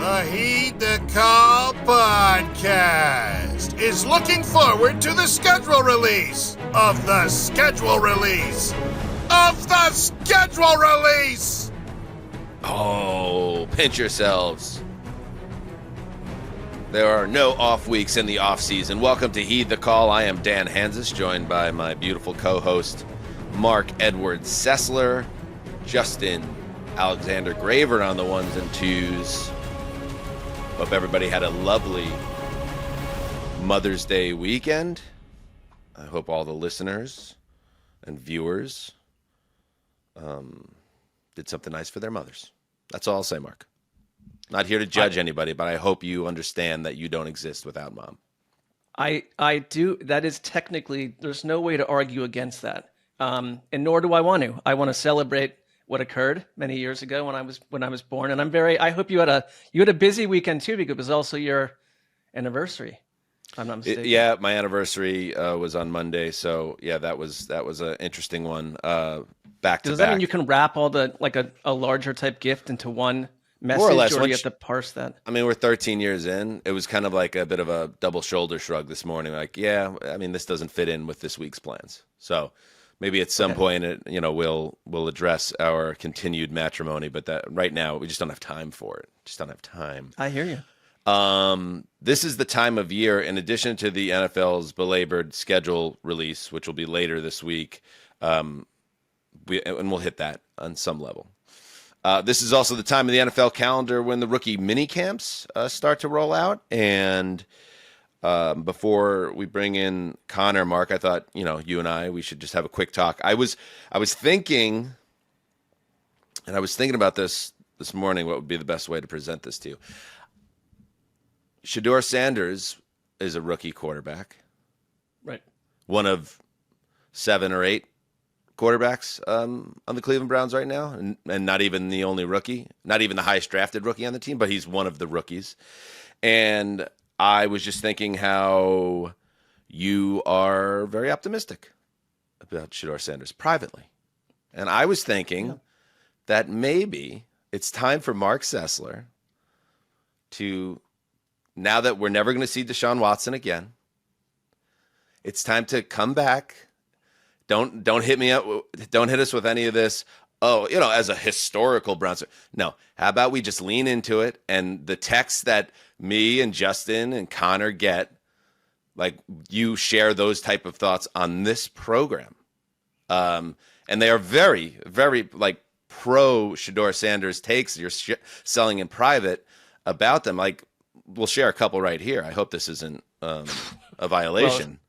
The Heed the Call podcast is looking forward to the schedule release of the schedule release of the schedule release. Oh, pinch yourselves. There are no off weeks in the off season. Welcome to Heed the Call. I am Dan Hanzus, joined by my beautiful co-host Mark Edward Sessler, Justin Alexander Graver on the ones and twos. Hope everybody had a lovely Mother's Day weekend. I hope all the listeners and viewers did something nice for their mothers. That's all I'll say, Mark. Not here to judge anybody, but I hope you understand that you don't exist without mom. I do. That is technically, there's no way to argue against that. And nor do I want to. I want to celebrate what occurred many years ago when I was born. And I hope you had a busy weekend too, because it was also your anniversary. If I'm not mistaken. Yeah, my anniversary was on Monday, so yeah, that was an interesting one. Back to back. Does that mean you can wrap all the a larger type gift into one message, more or less, or you have to parse that? I mean, we're 13 years in. It was kind of like a bit of a double shoulder shrug this morning. Like, yeah, I mean, this doesn't fit in with this week's plans. So maybe at some point, we'll address our continued matrimony. But that right now, we just don't have time for it. Just don't have time. I hear you. This is the time of year, in addition to the NFL's belabored schedule release, which will be later this week. We'll hit that on some level. This is also the time of the NFL calendar when the rookie mini camps start to roll out. And before we bring in Conor, Mark, I thought, you and we should just have a quick talk. I was thinking about this morning, what would be the best way to present this to you. Shedeur Sanders is a rookie quarterback. Right. One of 7 or 8 quarterbacks on the Cleveland Browns right now, and not even the only rookie, not even the highest drafted rookie on the team, but he's one of the rookies. And I was just thinking how you are very optimistic about Shedeur Sanders privately. And I was thinking that maybe it's time for Marc Sessler to, now that we're never going to see Deshaun Watson again, it's time to come back. Don't hit me up. Don't hit us with any of this. Oh, as a historical Browns. No. How about we just lean into it, and the texts that me and Justin and Conor get, like, you share those type of thoughts on this program. And they are very, very pro Shedeur Sanders takes you're selling in private about them. Like, we'll share a couple right here. I hope this isn't a violation.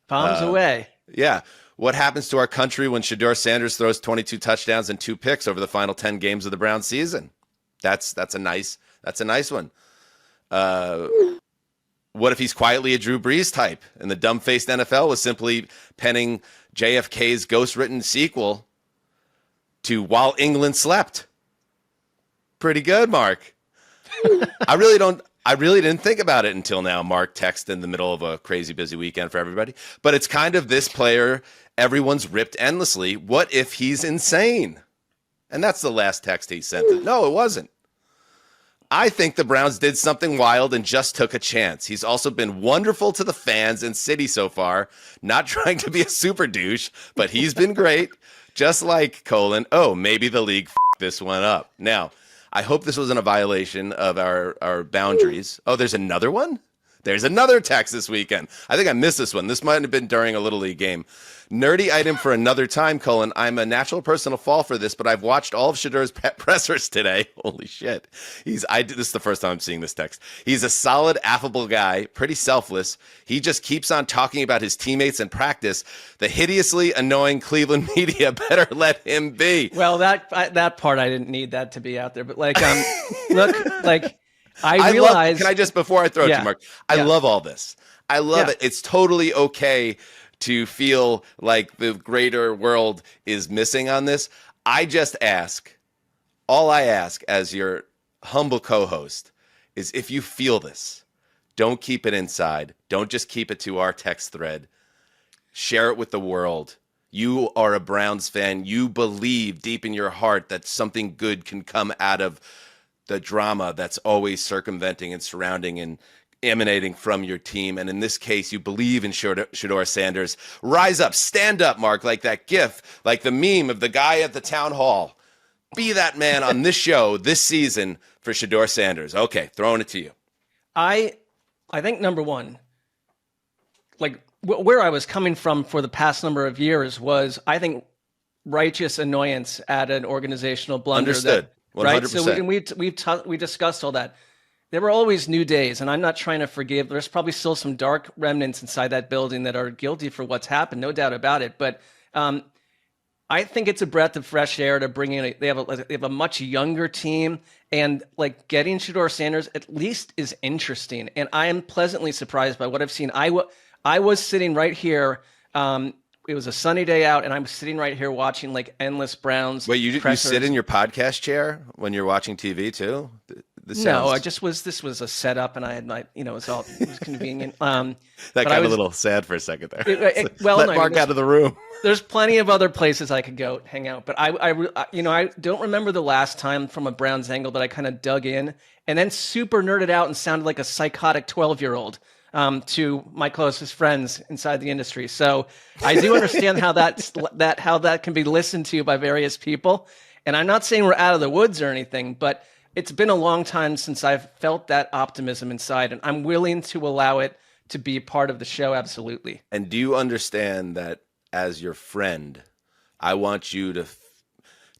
Palms away. Yeah. What happens to our country when Shedeur Sanders throws 22 touchdowns and 2 picks over the final 10 games of the Browns season? That's a nice one. What if he's quietly a Drew Brees type and the dumb-faced NFL was simply penning JFK's ghost-written sequel to While England Slept? Pretty good, Mark. I really didn't think about it until now. Mark texted in the middle of a crazy busy weekend for everybody. But it's kind of this player everyone's ripped endlessly. What if he's insane? And that's the last text he sent. No, it wasn't. I think the Browns did something wild and just took a chance. He's also been wonderful to the fans and city so far. Not trying to be a super douche, but he's been great. Just like, maybe the league f***ed this one up. Now, I hope this wasn't a violation of our boundaries. Oh, there's another one? There's another text this weekend. I think I missed this one. This might have been during a Little League game. Nerdy item for another time, I'm a natural person to fall for this, but I've watched all of Shedeur's pressers today. Holy shit. This is the first time I'm seeing this text. He's a solid, affable guy, pretty selfless. He just keeps on talking about his teammates in practice. The hideously annoying Cleveland media better let him be. Well, that part, I didn't need that to be out there, but look, I realize. Can I just, before I throw it to you, Mark, I love all this. I love it. It's totally okay to feel like the greater world is missing on this. All I ask as your humble co-host is, if you feel this, don't keep it inside. Don't just keep it to our text thread. Share it with the world. You are a Browns fan. You believe deep in your heart that something good can come out of the drama that's always circumventing and surrounding and emanating from your team. And in this case, you believe in Shedeur Sanders. Rise up, stand up, Mark, like that gif, like the meme of the guy at the town hall. Be that man on this show this season for Shedeur Sanders. Okay, throwing it to you. I think number one, like where I was coming from for the past number of years was, I think, righteous annoyance at an organizational blunder. Understood. 100%. Right. So we discussed all that. There were always new days, and I'm not trying to forgive. There's probably still some dark remnants inside that building that are guilty for what's happened, no doubt about it. But I think it's a breath of fresh air to bring in. They have a much younger team, and like getting Shedeur Sanders at least is interesting. And I am pleasantly surprised by what I've seen. I was sitting right here. It was a sunny day out, and I'm sitting right here watching like endless Browns. Wait, you sit in your podcast chair when you're watching TV too? No, this was a setup, and I had it was convenient. That got a little sad for a second there. Let Mark out of the room. There's plenty of other places I could go hang out, but I don't remember the last time from a Browns angle that I kind of dug in and then super nerded out and sounded like a psychotic 12-year-old to my closest friends inside the industry. So I do understand how that can be listened to by various people, and I'm not saying we're out of the woods or anything, but it's been a long time since I've felt that optimism inside, and I'm willing to allow it to be part of the show. Absolutely. And do you understand that as your friend, I want you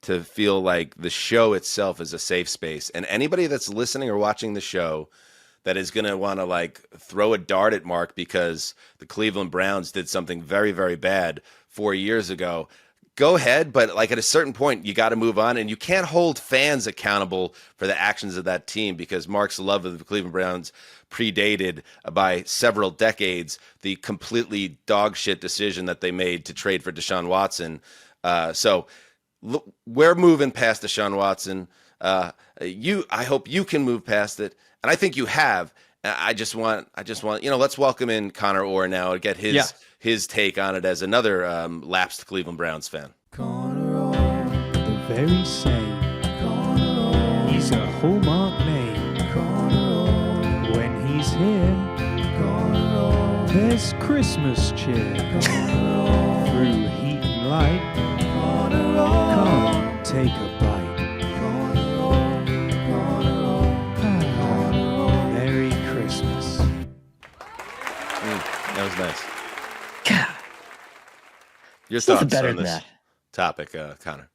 to feel like the show itself is a safe space, and anybody that's listening or watching the show that is going to want to like throw a dart at Mark because the Cleveland Browns did something very, very bad 4 years ago, go ahead. But like at a certain point, you got to move on, and you can't hold fans accountable for the actions of that team because Mark's love of the Cleveland Browns predated by several decades the completely dog shit decision that they made to trade for Deshaun Watson. So we're moving past Deshaun Watson. I hope you can move past it. And I think you have. I just want, let's welcome in Conor Orr now and get his take on it as another lapsed Cleveland Browns fan. Conor Orr, the very same. Conor Orr, he's a hallmark name. Conor Orr, when he's here. Conor Orr, there's Christmas cheer. Conor Orr, through heat and light. Conor Orr, come take a bite. That was nice. God. Your thoughts Nothing better on than this that. topic, Connor?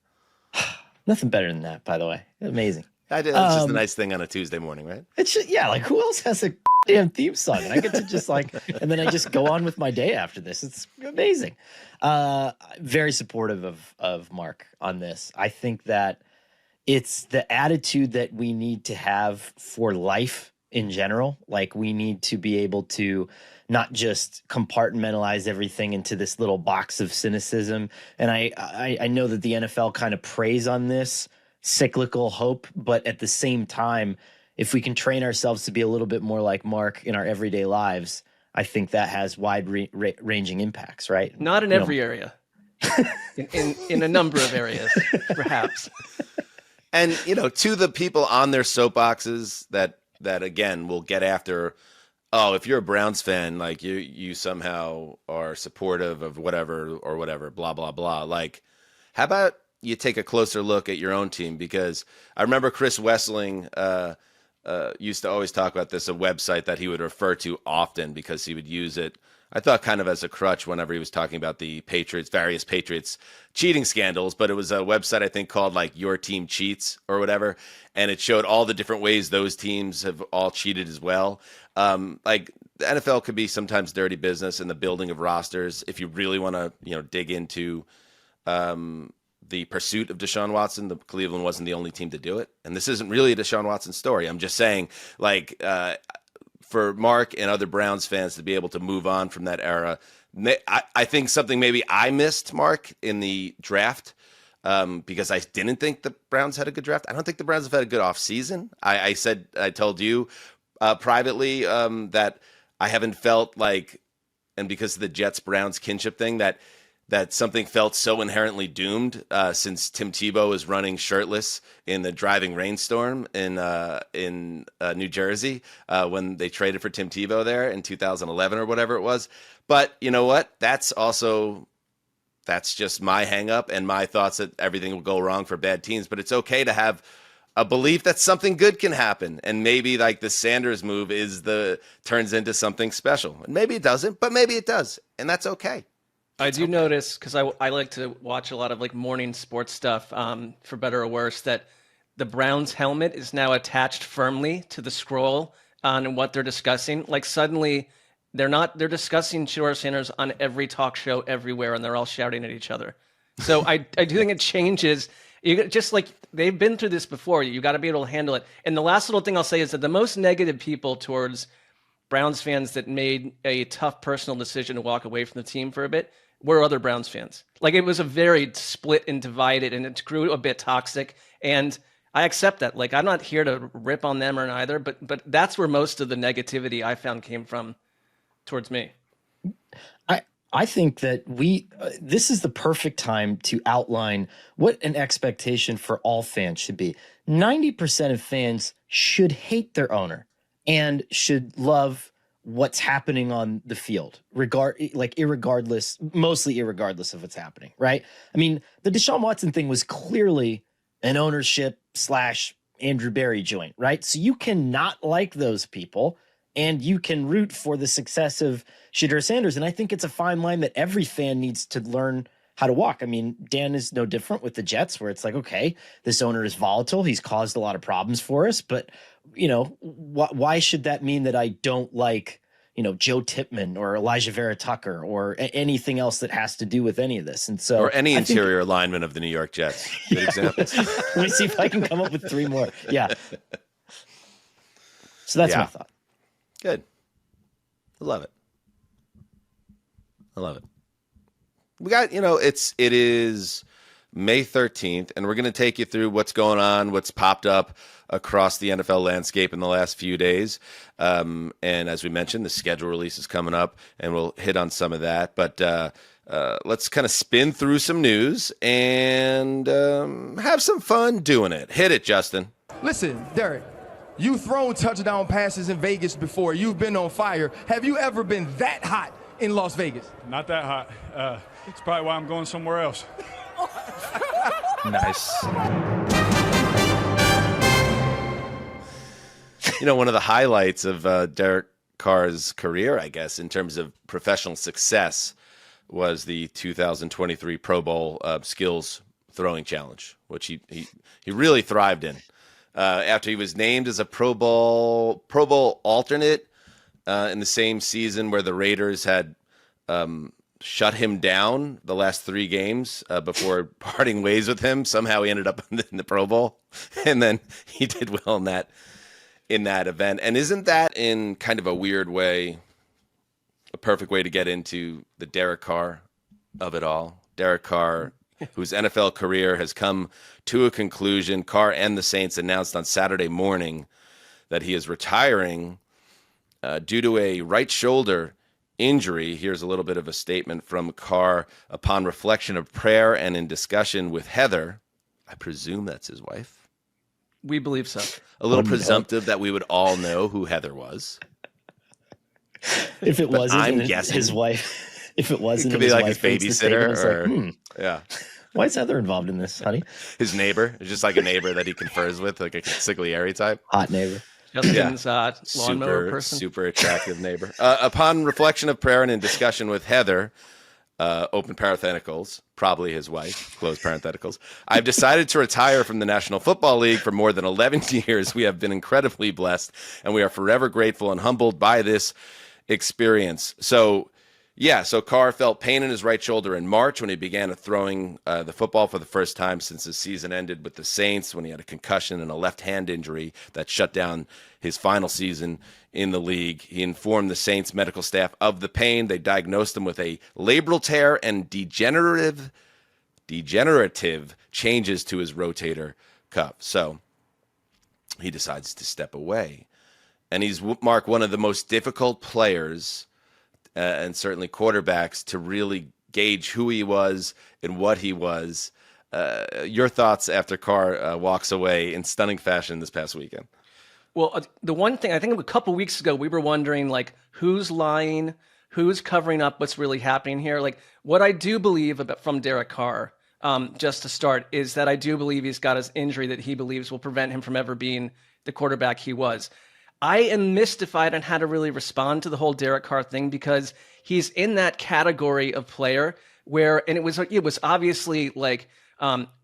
Nothing better than that, by the way. Amazing. It's just a nice thing on a Tuesday morning, right? It's just, like who else has a damn theme song? And I get to just and then I just go on with my day after this. It's amazing. Very supportive of Mark on this. I think that it's the attitude that we need to have for life in general. Like we need to be able to not just compartmentalize everything into this little box of cynicism. And I know that the NFL kind of preys on this cyclical hope, but at the same time, if we can train ourselves to be a little bit more like Mark in our everyday lives, I think that has wide ranging impacts, right? Not in every area. in a number of areas, perhaps. And, to the people on their soapboxes that again will get after, oh, if you're a Browns fan, like you somehow are supportive of whatever, blah, blah, blah. Like, how about you take a closer look at your own team? Because I remember Chris Wessling used to always talk about this, a website that he would refer to often because he would use it, I thought, kind of as a crutch whenever he was talking about the various Patriots cheating scandals. But it was a website, I think, called like Your Team Cheats or whatever. And it showed all the different ways those teams have all cheated as well. Like the NFL could be sometimes dirty business in the building of rosters. If you really want to, dig into the pursuit of Deshaun Watson, the Cleveland wasn't the only team to do it. And this isn't really a Deshaun Watson story. I'm just saying, like, for Mark and other Browns fans to be able to move on from that era, I think something maybe I missed, Mark, in the draft, because I didn't think the Browns had a good draft. I don't think the Browns have had a good offseason. I told you privately that I haven't felt like, and because of the Jets-Browns kinship thing, that that something felt so inherently doomed since Tim Tebow was running shirtless in the driving rainstorm in New Jersey when they traded for Tim Tebow there in 2011 or whatever it was. But you know what? That's just my hang up and my thoughts that everything will go wrong for bad teams. But it's okay to have a belief that something good can happen. And maybe like the Sanders move turns into something special. And maybe it doesn't, but maybe it does. And that's okay. I do notice, because I like to watch a lot of like morning sports stuff, for better or worse, that the Browns helmet is now attached firmly to the scroll on what they're discussing. Like suddenly they're discussing Shedeur Sanders on every talk show everywhere, and they're all shouting at each other. So I do think it changes. Just like they've been through this before, you got to be able to handle it. And the last little thing I'll say is that the most negative people towards Browns fans that made a tough personal decision to walk away from the team for a bit were other Browns fans. Like it was a very split and divided, and it grew a bit toxic. And I accept that. Like I'm not here to rip on them or neither, but that's where most of the negativity I found came from towards me. I think that this is the perfect time to outline what an expectation for all fans should be. 90% of fans should hate their owner and should love what's happening on the field, mostly irregardless of what's happening, right? I mean, the Deshaun Watson thing was clearly an ownership / Andrew Berry joint, right? So you cannot like those people, and you can root for the success of Shedeur Sanders. And I think it's a fine line that every fan needs to learn how to walk. I mean, Dan is no different with the Jets, where it's like, okay, this owner is volatile. He's caused a lot of problems for us, but why should that mean that I don't like, Joe Tippmann or Elijah Vera Tucker or anything else that has to do with any of this? And so, or any interior alignment of the New York Jets. Good examples. Let me see if I can come up with 3 more. Yeah. So that's my thought. Good. I love it. We got, it is May 13th, and we're going to take you through what's going on, what's popped up across the NFL landscape in the last few days. And as we mentioned, the schedule release is coming up, and we'll hit on some of that. But let's kind of spin through some news and have some fun doing it. Hit it, Justin. Listen, Derek, you've thrown touchdown passes in Vegas before. You've been on fire. Have you ever been that hot in Las Vegas? Not that hot. It's probably why I'm going somewhere else. Nice. One of the highlights of Derek Carr's career, I guess, in terms of professional success, was the 2023 Pro Bowl skills throwing challenge, which he really thrived in. After he was named as a Pro Bowl alternate in the same season where the Raiders had shut him down the last 3 games before parting ways with him. Somehow he ended up in the Pro Bowl, and then he did well in that event. And isn't that, in kind of a weird way, a perfect way to get into the Derek Carr of it all? Derek Carr, whose NFL career has come to a conclusion. Carr and the Saints announced on Saturday morning that he is retiring due to a right shoulder injury. Here's a little bit of a statement from Carr. Upon reflection of prayer and in discussion with Heather, I presume that's his wife. We believe so. A little presumptive that we would all know who Heather was. If it wasn't I'm guessing his wife, if it wasn't, it could be like his babysitter, or yeah. Why is Heather involved in this, honey? His neighbor. It's just like a neighbor that he confers with, like a consigliere type. Hot neighbor. Justin's lawnmower person. Super attractive neighbor. Upon reflection of prayer and in discussion with Heather, open parentheticals, probably his wife, close parentheticals, I've decided to retire from the National Football League for more than 11 years. We have been incredibly blessed, and we are forever grateful and humbled by this experience. So Carr felt pain in his right shoulder in March when he began throwing the football for the first time since his season ended with the Saints, when he had a concussion and a left hand injury that shut down his final season in the league. He informed the Saints medical staff of the pain. They diagnosed him with a labral tear and degenerative changes to his rotator cuff. So he decides to step away. And he's, Mark, one of the most difficult players and certainly quarterbacks to really gauge who he was and what he was. Your thoughts after Carr walks away in stunning fashion this past weekend? Well, the one thing, I think a couple weeks ago, we were wondering, like, who's lying, who's covering up what's really happening here. Like, what I do believe from Derek Carr, just to start, is that I do believe he's got his injury that he believes will prevent him from ever being the quarterback he was. I am mystified on how to really respond to the whole Derek Carr thing, because he's in that category of player where, and it was obviously like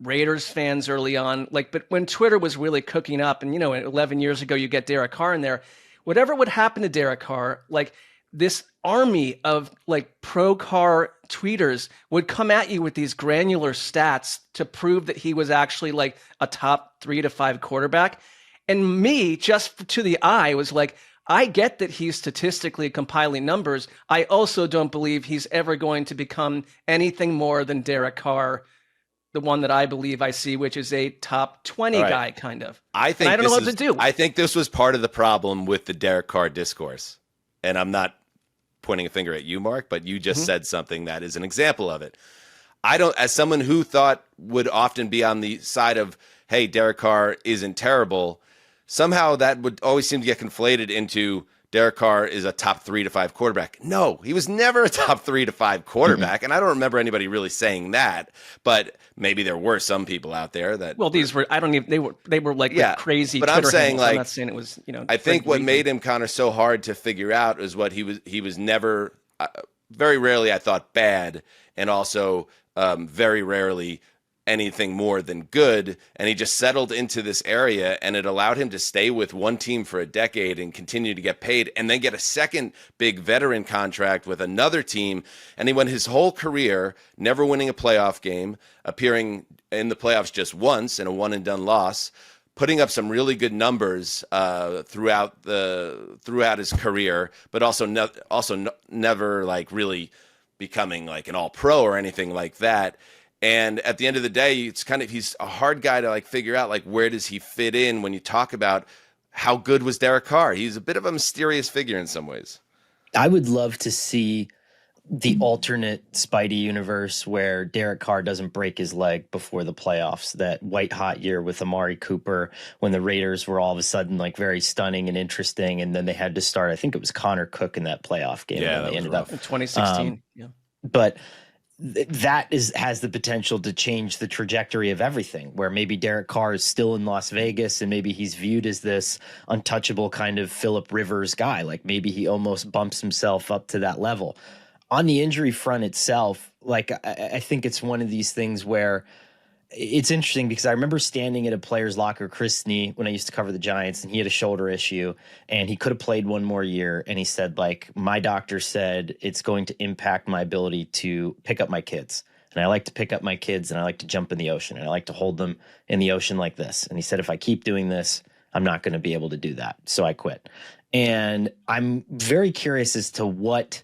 Raiders fans early on, like, but when Twitter was really cooking up, and 11 years ago you get Derek Carr in there, whatever would happen to Derek Carr, like this army of like pro Carr tweeters would come at you with these granular stats to prove that he was actually like a top 3 to 5 quarterback. And me, just to the eye, was like, I get that he's statistically compiling numbers. I also don't believe he's ever going to become anything more than Derek Carr, the one that I believe I see, which is a top 20 guy, kind of. I don't know what to do. I think this was part of the problem with the Derek Carr discourse. And I'm not pointing a finger at you, Mark, but you just said something that is an example of it. As someone who thought would often be on the side of, hey, Derek Carr isn't terrible, somehow that would always seem to get conflated into Derek Carr is a top 3 to 5 quarterback. No, he was never a top 3 to 5 quarterback. And I don't remember anybody really saying that, but maybe there were some people out there that. Well, these were, they were like crazy. But Twitter I'm saying, handles. like, I'm not saying it was, I think what made him kind of so hard to figure out is what he was never, very rarely, I thought, bad. And also very rarely anything more than good, and he just settled into this area, and it allowed him to stay with one team for a decade and continue to get paid, and then get a second big veteran contract with another team. And he went his whole career never winning a playoff game, appearing in the playoffs just once in a one-and-done loss, putting up some really good numbers throughout his career, but also never like really becoming like an all-pro or anything like that. And at the end of the day, it's kind of, he's a hard guy to like figure out, like, where does he fit in when you talk about how good was Derek Carr? He's a bit of a mysterious figure in some ways. I would love to see the alternate Spidey universe where Derek Carr doesn't break his leg before the playoffs. That white hot year with Amari Cooper, when the Raiders were all of a sudden like very stunning and interesting, and then they had to start, I think it was Connor Cook in that playoff game. Yeah, and they ended rough. up in 2016. But that has the potential to change the trajectory of everything, where maybe Derek Carr is still in Las Vegas and maybe he's viewed as this untouchable kind of Phillip Rivers guy. Like maybe he almost bumps himself up to that level. On the injury front itself, like I think it's one of these things where it's interesting, because I remember standing at a player's locker, Chris Snee, when I used to cover the Giants, and he had a shoulder issue and he could have played one more year. And he said, like, my doctor said it's going to impact my ability to pick up my kids. And I like to pick up my kids, and I like to jump in the ocean, and I like to hold them in the ocean like this. And he said, if I keep doing this, I'm not going to be able to do that. So I quit. And I'm very curious as to what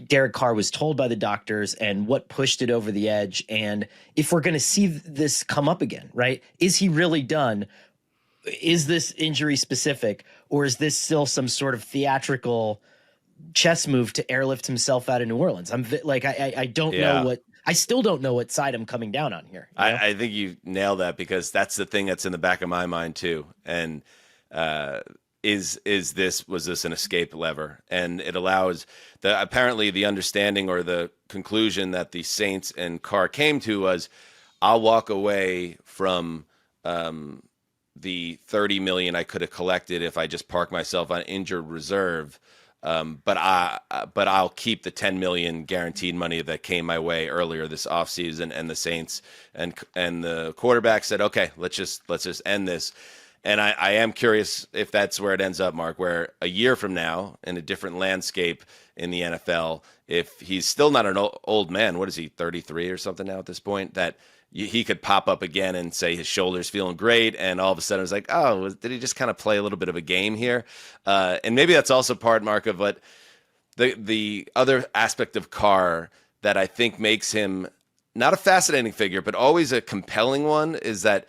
Derek Carr was told by the doctors and what pushed it over the edge. And if we're going to see this come up again, right? Is he really done? Is this injury specific, or is this still some sort of theatrical chess move to airlift himself out of New Orleans? I'm like, I don't know what, I still don't know what side I'm coming down on here. You know? I think you nailed that, because that's the thing that's in the back of my mind too. And, was this an escape lever? And it allows apparently the understanding or the conclusion that the Saints and Carr came to was, I'll walk away from the $30 million I could have collected if I just park myself on injured reserve. But I'll keep the $10 million guaranteed money that came my way earlier this offseason. And the Saints and the quarterback said, okay, let's just end this. And I am curious if that's where it ends up, Mark, where a year from now, in a different landscape in the NFL, if he's still not an old man, what is he, 33 or something now at this point, that he could pop up again and say his shoulder's feeling great, and all of a sudden it's like, oh, did he just kind of play a little bit of a game here? And maybe that's also part, Mark, of what the other aspect of Carr that I think makes him not a fascinating figure, but always a compelling one, is that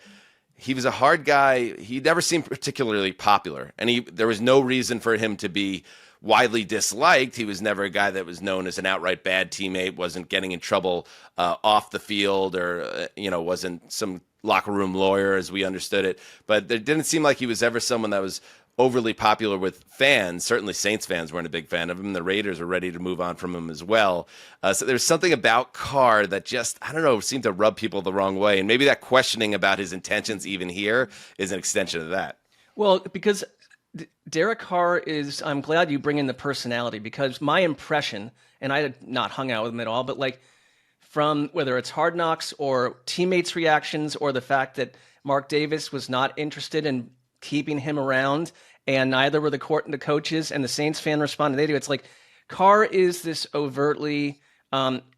he was a hard guy. He never seemed particularly popular, and there was no reason for him to be widely disliked. He was never a guy that was known as an outright bad teammate, wasn't getting in trouble off the field, or wasn't some locker room lawyer as we understood it. But there didn't seem like he was ever someone that was overly popular with fans. Certainly Saints fans weren't a big fan of him. The Raiders were ready to move on from him as well. So there's something about Carr that just, I don't know, seemed to rub people the wrong way. And maybe that questioning about his intentions even here is an extension of that. Well, because Derek Carr I'm glad you bring in the personality, because my impression, and I had not hung out with him at all, but like from whether it's Hard Knocks or teammates' reactions or the fact that Mark Davis was not interested in keeping him around, and neither were the coaches, and the Saints fan responded. They do. It's like Carr is this overtly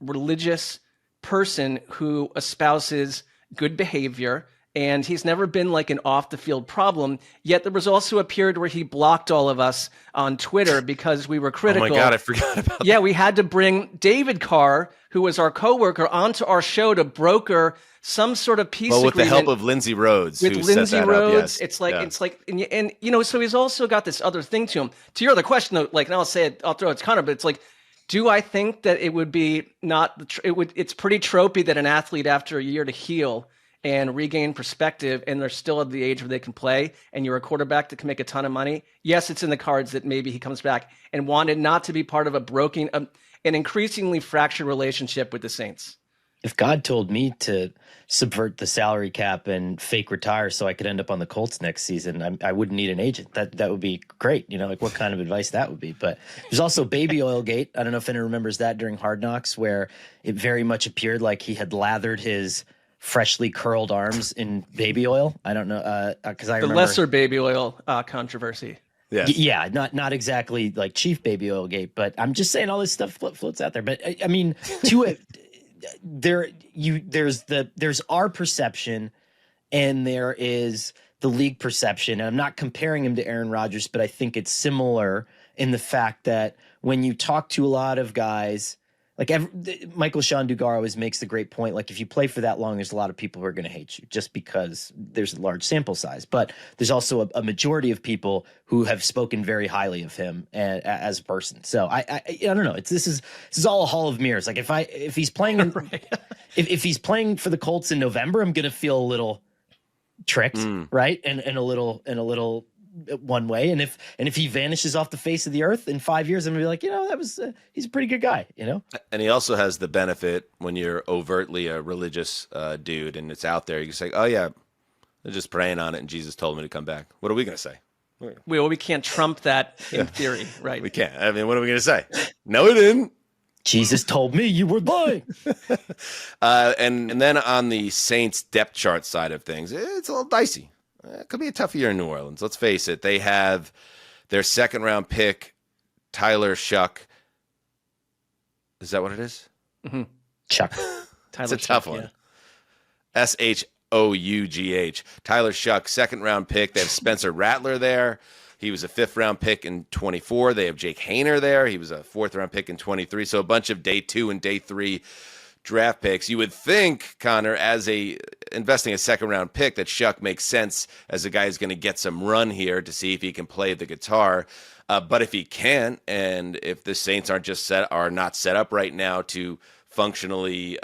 religious person who espouses good behavior, and he's never been like an off the field problem. Yet there was also a period where he blocked all of us on Twitter because we were critical. Oh my God, I forgot about that. Yeah, we had to bring David Carr, who was our coworker, onto our show to broker some sort of peace agreement. With the help of Lindsey Rhodes. With who Lindsey set that Rhodes, up, yes. it's like, and so he's also got this other thing to him. To your other question, though, like, and I'll say it, I'll throw it to Connor, but it's like, do I think that it would be it's pretty tropey that an athlete after a year to heal and regain perspective, and they're still at the age where they can play, and you're a quarterback that can make a ton of money? Yes, it's in the cards that maybe he comes back and wanted not to be part of an increasingly fractured relationship with the Saints. If God told me to subvert the salary cap and fake retire so I could end up on the Colts next season, I wouldn't need an agent. That would be great. Like what kind of advice that would be. But there's also Baby Oil Gate. I don't know if anyone remembers that during Hard Knocks, where it very much appeared like he had lathered his freshly curled arms in baby oil. I don't know, because I remember the lesser baby oil controversy. Yes. Yeah, not exactly like Chief Baby Oil Gate, but I'm just saying all this stuff floats out there. But I mean, to it. There's our perception, and there is the league perception. And I'm not comparing him to Aaron Rodgers, but I think it's similar in the fact that when you talk to a lot of guys, like Michael Sean Dugar always makes the great point. Like if you play for that long, there's a lot of people who are going to hate you just because there's a large sample size. But there's also a majority of people who have spoken very highly of him as a person. So I don't know. This is all a hall of mirrors. Like if he's playing Right. if he's playing for the Colts in November, I'm going to feel a little tricked, right? And a little one way. And if he vanishes off the face of the earth in 5 years, I'm gonna be like, that was he's a pretty good guy, And he also has the benefit when you're overtly a religious dude and it's out there, you can say, oh yeah, they're just praying on it and Jesus told me to come back. What are we gonna say? We can't trump that in theory, right? We can't. I mean, what are we gonna say? No, it didn't. Jesus told me you were lying. And then on the Saints depth chart side of things, it's a little dicey. It could be a tough year in New Orleans. Let's face it. They have their second-round pick, Tyler Shuck. Is that what it is? Mm-hmm. Chuck. Tyler It's a tough one. Yeah. Shough. Tyler Shuck, second-round pick. They have Spencer Rattler there. He was a fifth-round pick in 24. They have Jake Haener there. He was a fourth-round pick in 23. So a bunch of day 2 and day 3 draft picks. You would think, Connor, as investing a second-round pick, that Shuck makes sense as a guy who's going to get some run here to see if he can play the guitar. But if he can't, and if the Saints are not set up right now to functionally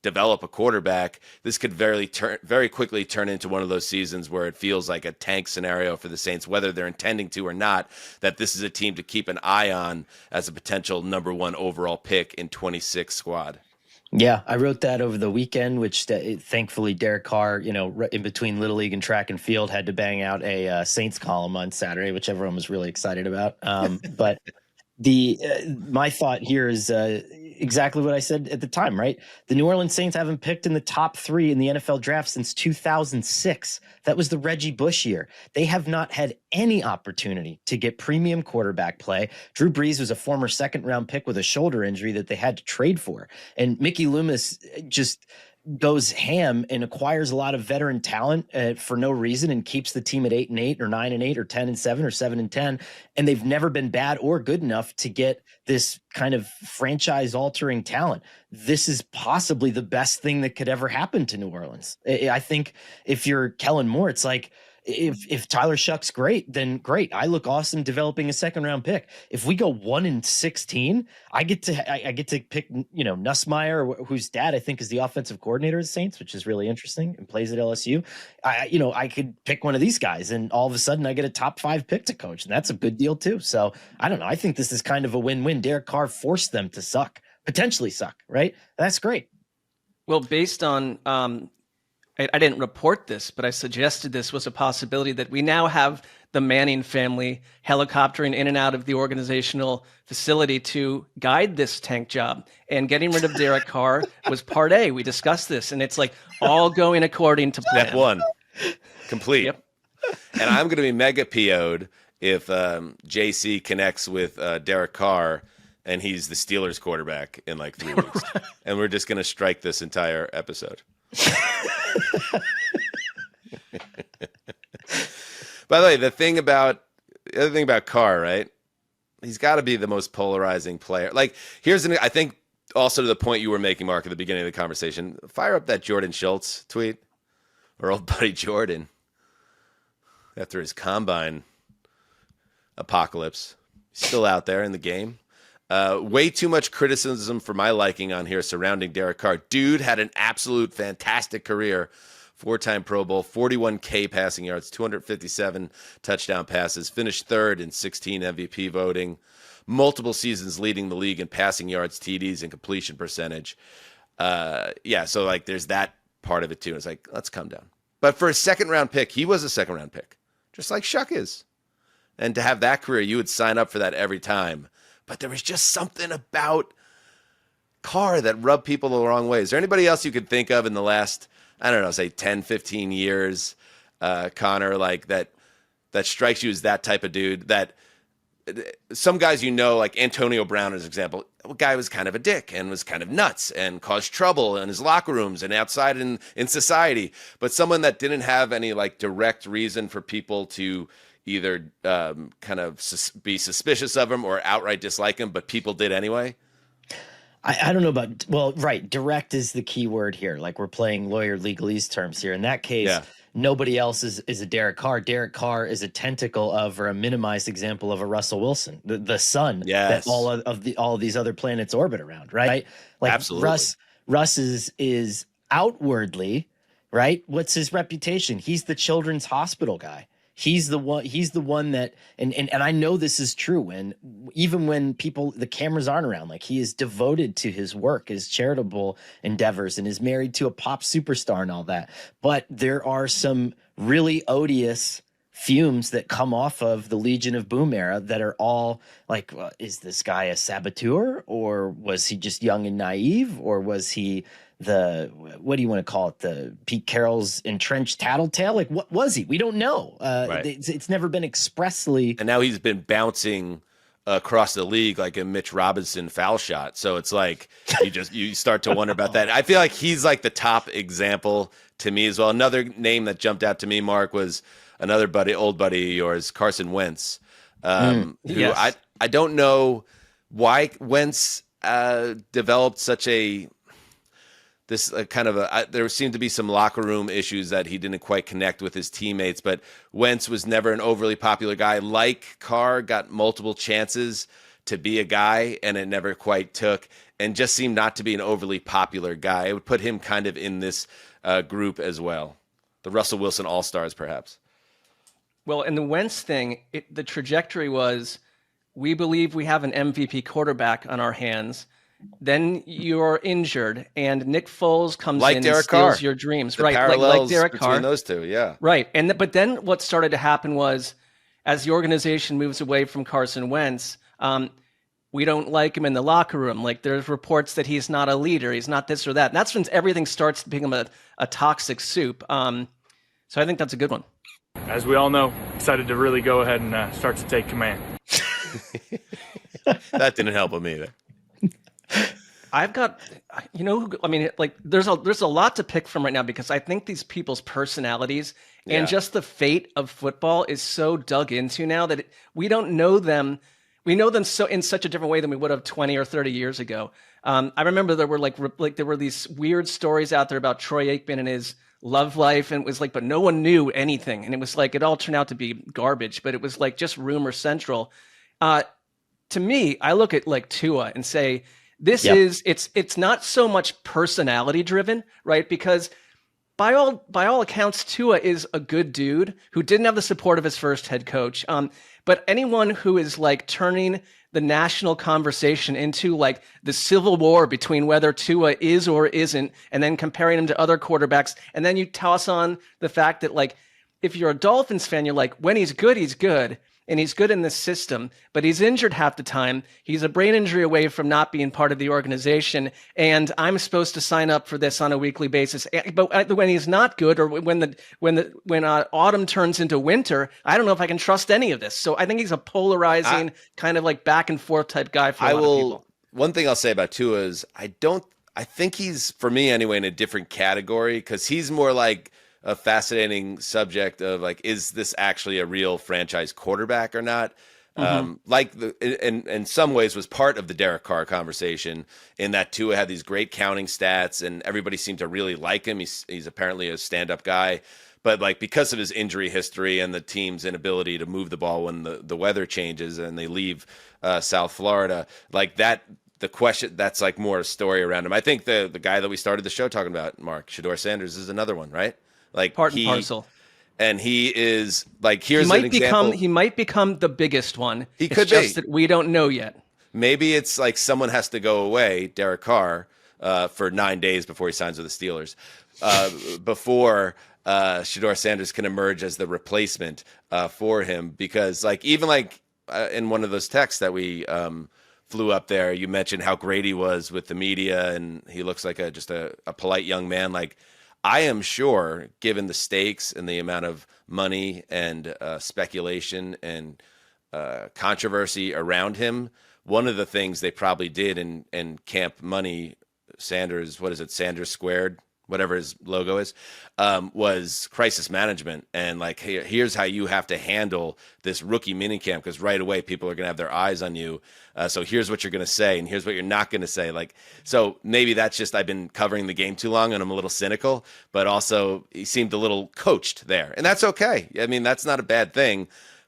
develop a quarterback, this could very quickly turn into one of those seasons where it feels like a tank scenario for the Saints, whether they're intending to or not, that this is a team to keep an eye on as a potential number 1 overall pick in 26 squad. Yeah, I wrote that over the weekend, which thankfully Derek Carr, in between Little League and track and field, had to bang out a Saints column on Saturday, which everyone was really excited about. But my thought here is exactly what I said at the time, right? The New Orleans Saints haven't picked in the top 3 in the NFL draft since 2006. That was the Reggie Bush year. They have not had any opportunity to get premium quarterback play. Drew Brees was a former second-round pick with a shoulder injury that they had to trade for. And Mickey Loomis just goes ham and acquires a lot of veteran talent for no reason and keeps the team at 8-8 or 9-8 or 10-7 or 7-10, and they've never been bad or good enough to get this kind of franchise-altering talent. This is possibly the best thing that could ever happen to New Orleans. I think if you're Kellen Moore, it's like, if Tyler Shuck's great, then great. I look awesome developing a second-round pick. If we go 1-16, I get to pick, Nussmeier, whose dad I think is the offensive coordinator of the Saints, which is really interesting, and plays at LSU. I could pick one of these guys, and all of a sudden I get a top 5 pick to coach, and that's a good deal too. So I don't know. I think this is kind of a win-win. Derek Carr forced them to potentially suck, right? That's great. Well, based on I didn't report this, but I suggested this was a possibility that we now have the Manning family helicoptering in and out of the organizational facility to guide this tank job. And getting rid of Derek Carr was part A. We discussed this, and it's like all going according to plan. Step 1, complete. Yep. And I'm going to be mega PO'd if JC connects with Derek Carr and he's the Steelers quarterback in like 3 weeks. And we're just going to strike this entire episode. By the way, the other thing about Carr, right? He's got to be the most polarizing player. Like, I think also to the point you were making, Mark, at the beginning of the conversation, fire up that Jordan Schultz tweet, or old buddy Jordan, after his combine apocalypse. He's still out there in the game. Way too much criticism for my liking on here surrounding Derek Carr. Dude had an absolute fantastic career. 4-time Pro Bowl, 41K passing yards, 257 touchdown passes, finished 3rd in 16 MVP voting, multiple seasons leading the league in passing yards, TDs, and completion percentage. So like there's that part of it too. It's like, let's come down. But for a second-round pick, he was a second-round pick, just like Shuck is. And to have that career, you would sign up for that every time. But there was just something about Carr that rubbed people the wrong way. Is there anybody else you could think of in the last, I don't know, say 10, 15 years, Connor, like that strikes you as that type of dude? That some guys, like Antonio Brown as an example, a guy was kind of a dick and was kind of nuts and caused trouble in his locker rooms and outside in society. But someone that didn't have any like direct reason for people to either kind of be suspicious of him or outright dislike him, but people did anyway. I don't know about, right. Direct is the key word here. Like we're playing lawyer legalese terms here. In that case, nobody else is a Derek Carr. Derek Carr is a tentacle of, or a minimized example of, a Russell Wilson, the sun that all of these other planets orbit around, right? Like absolutely. Russ is outwardly, right? What's his reputation? He's the children's hospital guy. He's the one that, and I know this is true. And even when the cameras aren't around, like he is devoted to his work, his charitable endeavors, and is married to a pop superstar and all that. But there are some really odious fumes that come off of the Legion of Boom era that are all like, is this guy a saboteur, or was he just young and naive, or was he what do you want to call it? The Pete Carroll's entrenched tattletale? Like, what was he? We don't know. Right. It's never been expressly. And now he's been bouncing across the league like a Mitch Robinson foul shot. So it's like you start to wonder about that. I feel like he's like the top example to me as well. Another name that jumped out to me, Mark, was another old buddy of yours, Carson Wentz. Who yes. I don't know why Wentz developed such there seemed to be some locker room issues that he didn't quite connect with his teammates, but Wentz was never an overly popular guy. Like Carr, got multiple chances to be a guy, and it never quite took, and just seemed not to be an overly popular guy. I would put him kind of in this group as well. The Russell Wilson All-Stars, perhaps. Well, in the Wentz thing, the trajectory was, we believe we have an MVP quarterback on our hands. Then you're injured, and Nick Foles comes in and steals your dreams. The right, like Derek Carr. Between those two, yeah. Right, but then what started to happen was, as the organization moves away from Carson Wentz, we don't like him in the locker room. Like, there's reports that he's not a leader, he's not this or that. And that's when everything starts to become a toxic soup. So I think that's a good one. As we all know, excited to really go ahead and start to take command. That didn't help him either. I've got, I mean, like there's a lot to pick from right now because I think these people's personalities and just the fate of football is so dug into now that we don't know them. We know them so in such a different way than we would have 20 or 30 years ago. I remember there were these weird stories out there about Troy Aikman and his love life, and it was like, but no one knew anything, and it was like it all turned out to be garbage, but it was like just rumor central. To me, I look at like Tua and say this is it's not so much personality driven, right? Because by all accounts, Tua is a good dude who didn't have the support of his first head coach. But anyone who is like turning the national conversation into like the civil war between whether Tua is or isn't, and then comparing him to other quarterbacks, and then you toss on the fact that like if you're a Dolphins fan, you're like, when he's good, and he's good in this system, but he's injured half the time. He's a brain injury away from not being part of the organization, and I'm supposed to sign up for this on a weekly basis. But when he's not good, or when autumn turns into winter, I don't know if I can trust any of this. So I think he's a polarizing kind of like back and forth type guy for a lot of people. One thing I'll say about Tua is I think he's, for me anyway, in a different category because he's more like a fascinating subject of like, is this actually a real franchise quarterback or not? Like in some ways was part of the Derek Carr conversation in that Tua had these great counting stats and everybody seemed to really like him. He's apparently a stand-up guy, but like because of his injury history and the team's inability to move the ball when the weather changes and they leave South Florida, like that, the question that's like more a story around him. I think the guy that we started the show talking about, Mark, Shedeur Sanders, is another one, right? Like part and parcel. And he is like, here's an example. He might become the biggest one. He could just be. That we don't know yet. Maybe it's like someone has to go away, Derek Carr, for 9 days before he signs with the Steelers, before Shedeur Sanders can emerge as the replacement for him. Because like even like in one of those texts that we flew up there, you mentioned how great he was with the media, and he looks like just a polite young man. Like, I am sure, given the stakes and the amount of money and speculation and controversy around him, one of the things they probably did in Camp Money, Sanders, what is it, Sanders Squared, whatever his logo is, was crisis management. And like, hey, here's how you have to handle this rookie minicamp, because right away people are going to have their eyes on you. So here's what you're going to say, and here's what you're not going to say. Like, so maybe that's just I've been covering the game too long and I'm a little cynical, but also he seemed a little coached there. And that's okay. I mean, that's not a bad thing.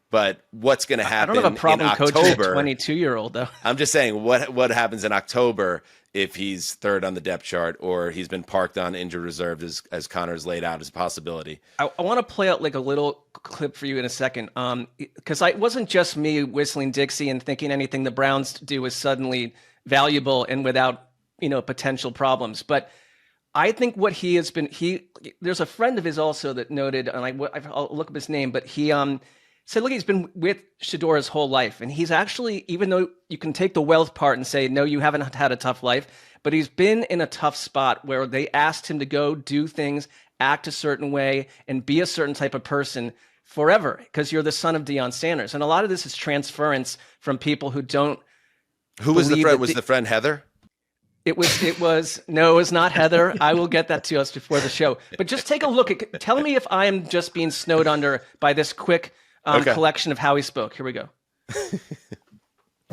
But what's going to happen I don't have a problem in October, coaching a 22-year-old, though. I'm just saying what happens in October if he's third on the depth chart or he's been parked on injured reserve as Connor's laid out as a possibility. I want to play out like a little clip for you in a second, because it wasn't just me whistling Dixie and thinking anything the Browns do is suddenly valuable and without potential problems. But I think what he has been, there's a friend of his also that noted, and I'll look up his name, but he said, look, he's been with Shedeur his whole life. And he's actually, even though you can take the wealth part and say, no, you haven't had a tough life, but he's been in a tough spot where they asked him to go do things, act a certain way, and be a certain type of person forever, because you're the son of Deion Sanders. And a lot of this is transference from people who don't. Who was the friend? Was the friend Heather? No, it was not Heather. I will get that to us before the show. But just take a look at, tell me if I am just being snowed under by this quick collection of how he spoke. Here we go.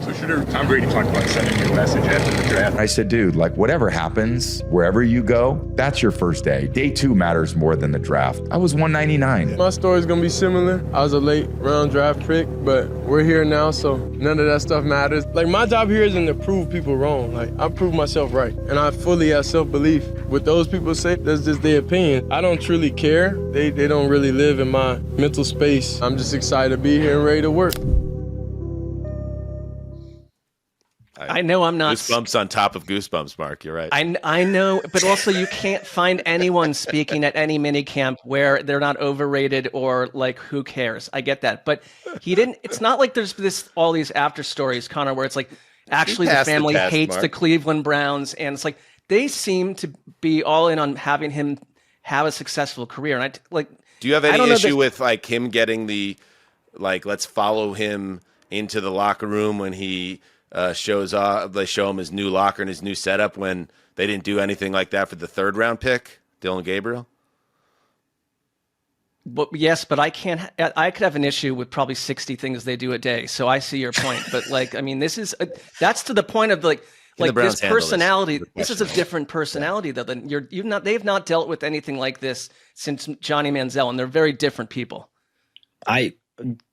So Tom Brady talked about sending you a message after the draft. I said, dude, like whatever happens, wherever you go, that's your first day. Day 2 matters more than the draft. I was 199. My story's gonna be similar. I was a late round draft pick, but we're here now, so none of that stuff matters. Like my job here isn't to prove people wrong. Like I prove myself right, and I fully have self-belief. What those people say, that's just their opinion. I don't truly care. They don't really live in my mental space. I'm just excited to be here and ready to work. I know I'm not. Goosebumps on top of goosebumps, Mark. You're right. I know, but also you can't find anyone speaking at any mini camp where they're not overrated or like, who cares? I get that. But he didn't, it's not like there's all these after stories, Connor, where it's like, actually the family hates the Cleveland Browns. And it's like, they seem to be all in on having him have a successful career. And do you have any issue with like him getting let's follow him into the locker room when he shows off. They show him his new locker and his new setup when they didn't do anything like that for the 3rd round pick, Dylan Gabriel. But yes, but I can't. I could have an issue with probably 60 things they do a day. So I see your point. But like, I mean, this is that's to the point of like this personality. This is a different personality though than they've not dealt with anything like this since Johnny Manziel, and they're very different people.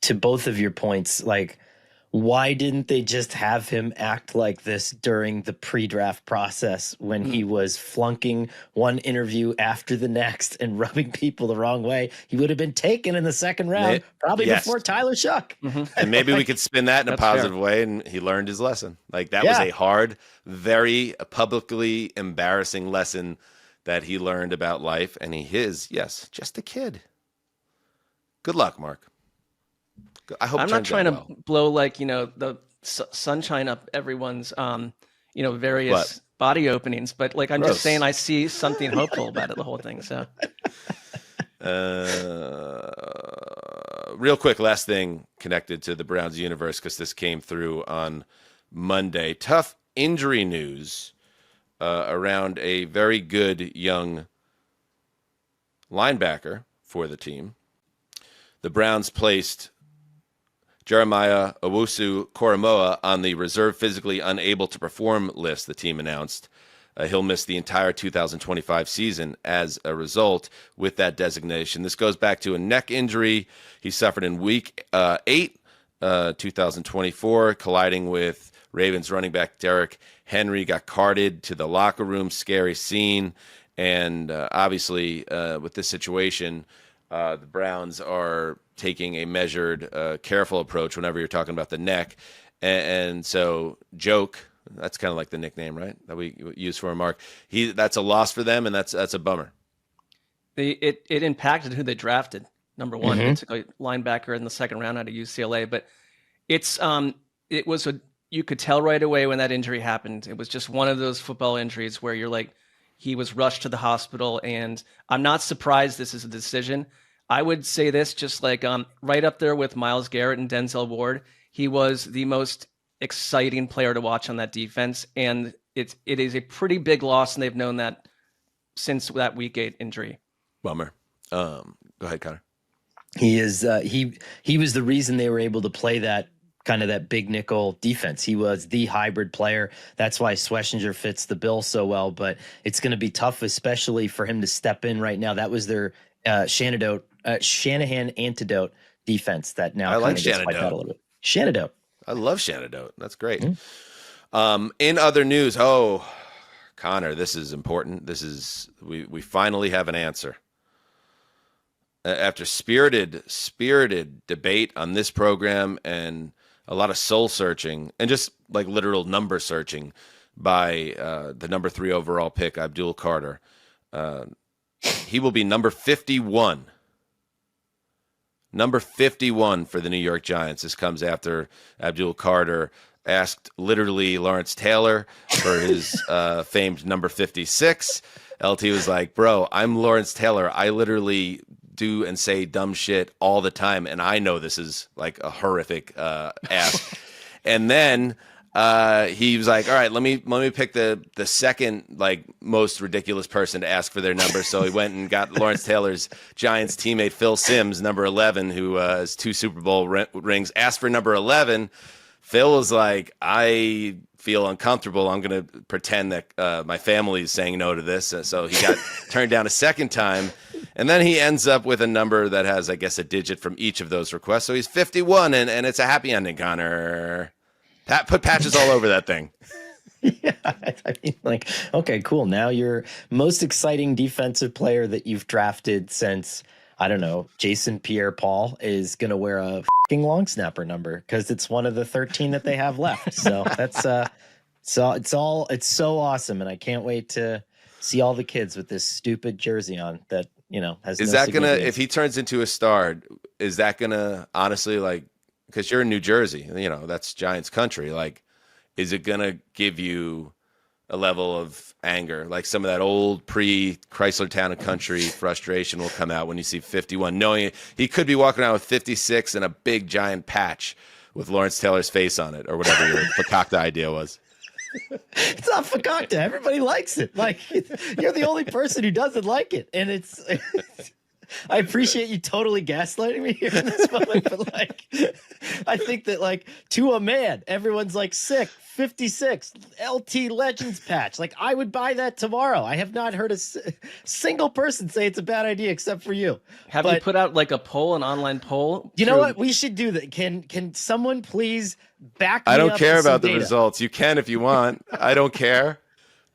To both of your points, like, why didn't they just have him act like this during the pre-draft process when he was flunking one interview after the next and rubbing people the wrong way? He would have been taken in the 2nd round, probably before Tyler Shuck. And maybe we could spin that in a positive way, and he learned his lesson. Like, that was a hard, very publicly embarrassing lesson that he learned about life, and just a kid. Good luck, Mark. I hope I'm not trying to blow the sunshine up everyone's various body openings, but like I'm just saying I see something hopeful about it, the whole thing. So real quick, last thing connected to the Browns universe, because this came through on Monday. Tough injury news around a very good young linebacker for the team. The Browns placed Jeremiah Owusu-Koramoah on the reserve physically unable to perform list, the team announced. He'll miss the entire 2025 season as a result with that designation. This goes back to a neck injury he suffered in week 8, 2024, colliding with Ravens running back Derek Henry, got carted to the locker room, scary scene. And obviously with this situation, the Browns are taking a measured, careful approach whenever you're talking about the neck. And so Joke, that's kind of like the nickname, right, that we use for him, Mark. That's a loss for them, and that's a bummer. It impacted who they drafted. Number one, They took a linebacker in the 2nd round out of UCLA, but you could tell right away when that injury happened. It was just one of those football injuries where you're like, he was rushed to the hospital, and I'm not surprised this is a decision. I would say this, just like right up there with Myles Garrett and Denzel Ward. He was the most exciting player to watch on that defense, and it is a pretty big loss, and they've known that since that week 8 injury. Bummer. Go ahead, Connor. He is he was the reason they were able to play that kind of that big nickel defense. He was the hybrid player. That's why Schlesinger fits the bill so well, but it's going to be tough, especially for him to step in right now. That was their Shanahan antidote defense that now I like gets wiped out a little bit. Shanadote. I love Shanadote. That's great. In other news, Connor, this is important. This is we finally have an answer. After spirited debate on this program and a lot of soul searching and just like literal number searching by the number 3 overall pick, Abdul Carter. He will be number 51. Number 51 for the New York Giants. This comes after Abdul Carter asked literally Lawrence Taylor for his famed number 56. LT was like, bro, I'm Lawrence Taylor. I literally do and say dumb shit all the time, and I know this is like a horrific ask. And then he was like, all right, let me pick the second like most ridiculous person to ask for their number. So he went and got Lawrence Taylor's Giants teammate Phil Simms, number 11, who has 2 Super Bowl rings, asked for number 11. Phil was like, I feel uncomfortable. I'm going to pretend that my family is saying no to this. So he got turned down a second time. And then he ends up with a number that has, I guess, a digit from each of those requests. So he's 51, and it's a happy ending, Connor. Put patches all over that thing. Yeah, I mean, like, okay, cool. Now your most exciting defensive player that you've drafted since, I don't know, Jason Pierre-Paul is going to wear a fucking long snapper number because it's one of the 13 that they have left. So that's it's so awesome, and I can't wait to see all the kids with this stupid jersey on that, has is no that gonna, if he turns into a star, is that gonna honestly, like, because you're in New Jersey, that's Giants country, like, is it gonna give you a level of anger, like some of that old pre-Chrysler Town and Country frustration will come out when you see 51, knowing he could be walking around with 56 and a big giant patch, with Lawrence Taylor's face on it or whatever your fakakta idea was. It's not fakakta. Everybody likes it. Like, you're the only person who doesn't like it. And it's I appreciate you totally gaslighting me here in this moment, but like, I think that like to a man, everyone's like sick. 56 LT Legends patch. Like, I would buy that tomorrow. I have not heard a single person say it's a bad idea except for you. Have you put out like a poll, an online poll? You know what? We should do that. Can someone please back me I don't up care with some about the data? results. You can if you want. I don't care.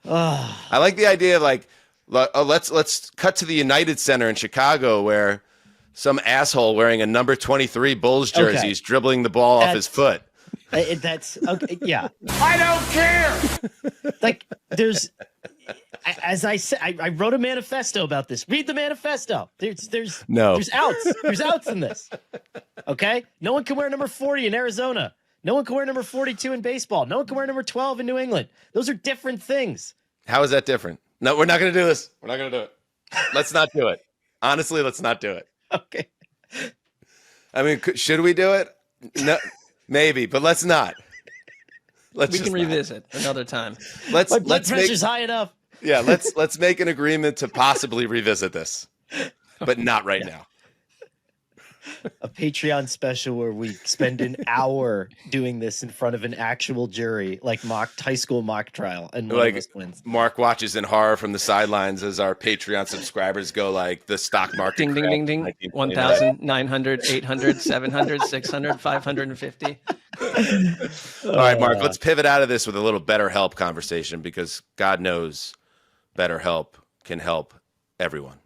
I like the idea of like, let's cut to the United Center in Chicago where some asshole wearing a number 23 Bulls jersey is dribbling the ball off his foot. That's okay. Yeah. I don't care. Like, there's, as I said, I wrote a manifesto about this. Read the manifesto. There's outs in this. Okay. No one can wear number 40 in Arizona. No one can wear number 42 in baseball. No one can wear number 12 in New England. Those are different things. How is that different? No, we're not going to do this. We're not going to do it. Let's not do it. Honestly, let's not do it. Okay. I mean, should we do it? No, maybe, but let's not. We can revisit another time. Let's pressure's high enough. Yeah, let's make an agreement to possibly revisit this, but not right now. A Patreon special where we spend an hour doing this in front of an actual jury, like high school mock trial, and one of us wins. Mark watches in horror from the sidelines as our Patreon subscribers go like the stock market. Ding, ding, ding, ding. 1,000, 900, 800, 700, 600, 550. All right, Mark, let's pivot out of this with a little BetterHelp conversation because God knows BetterHelp can help everyone.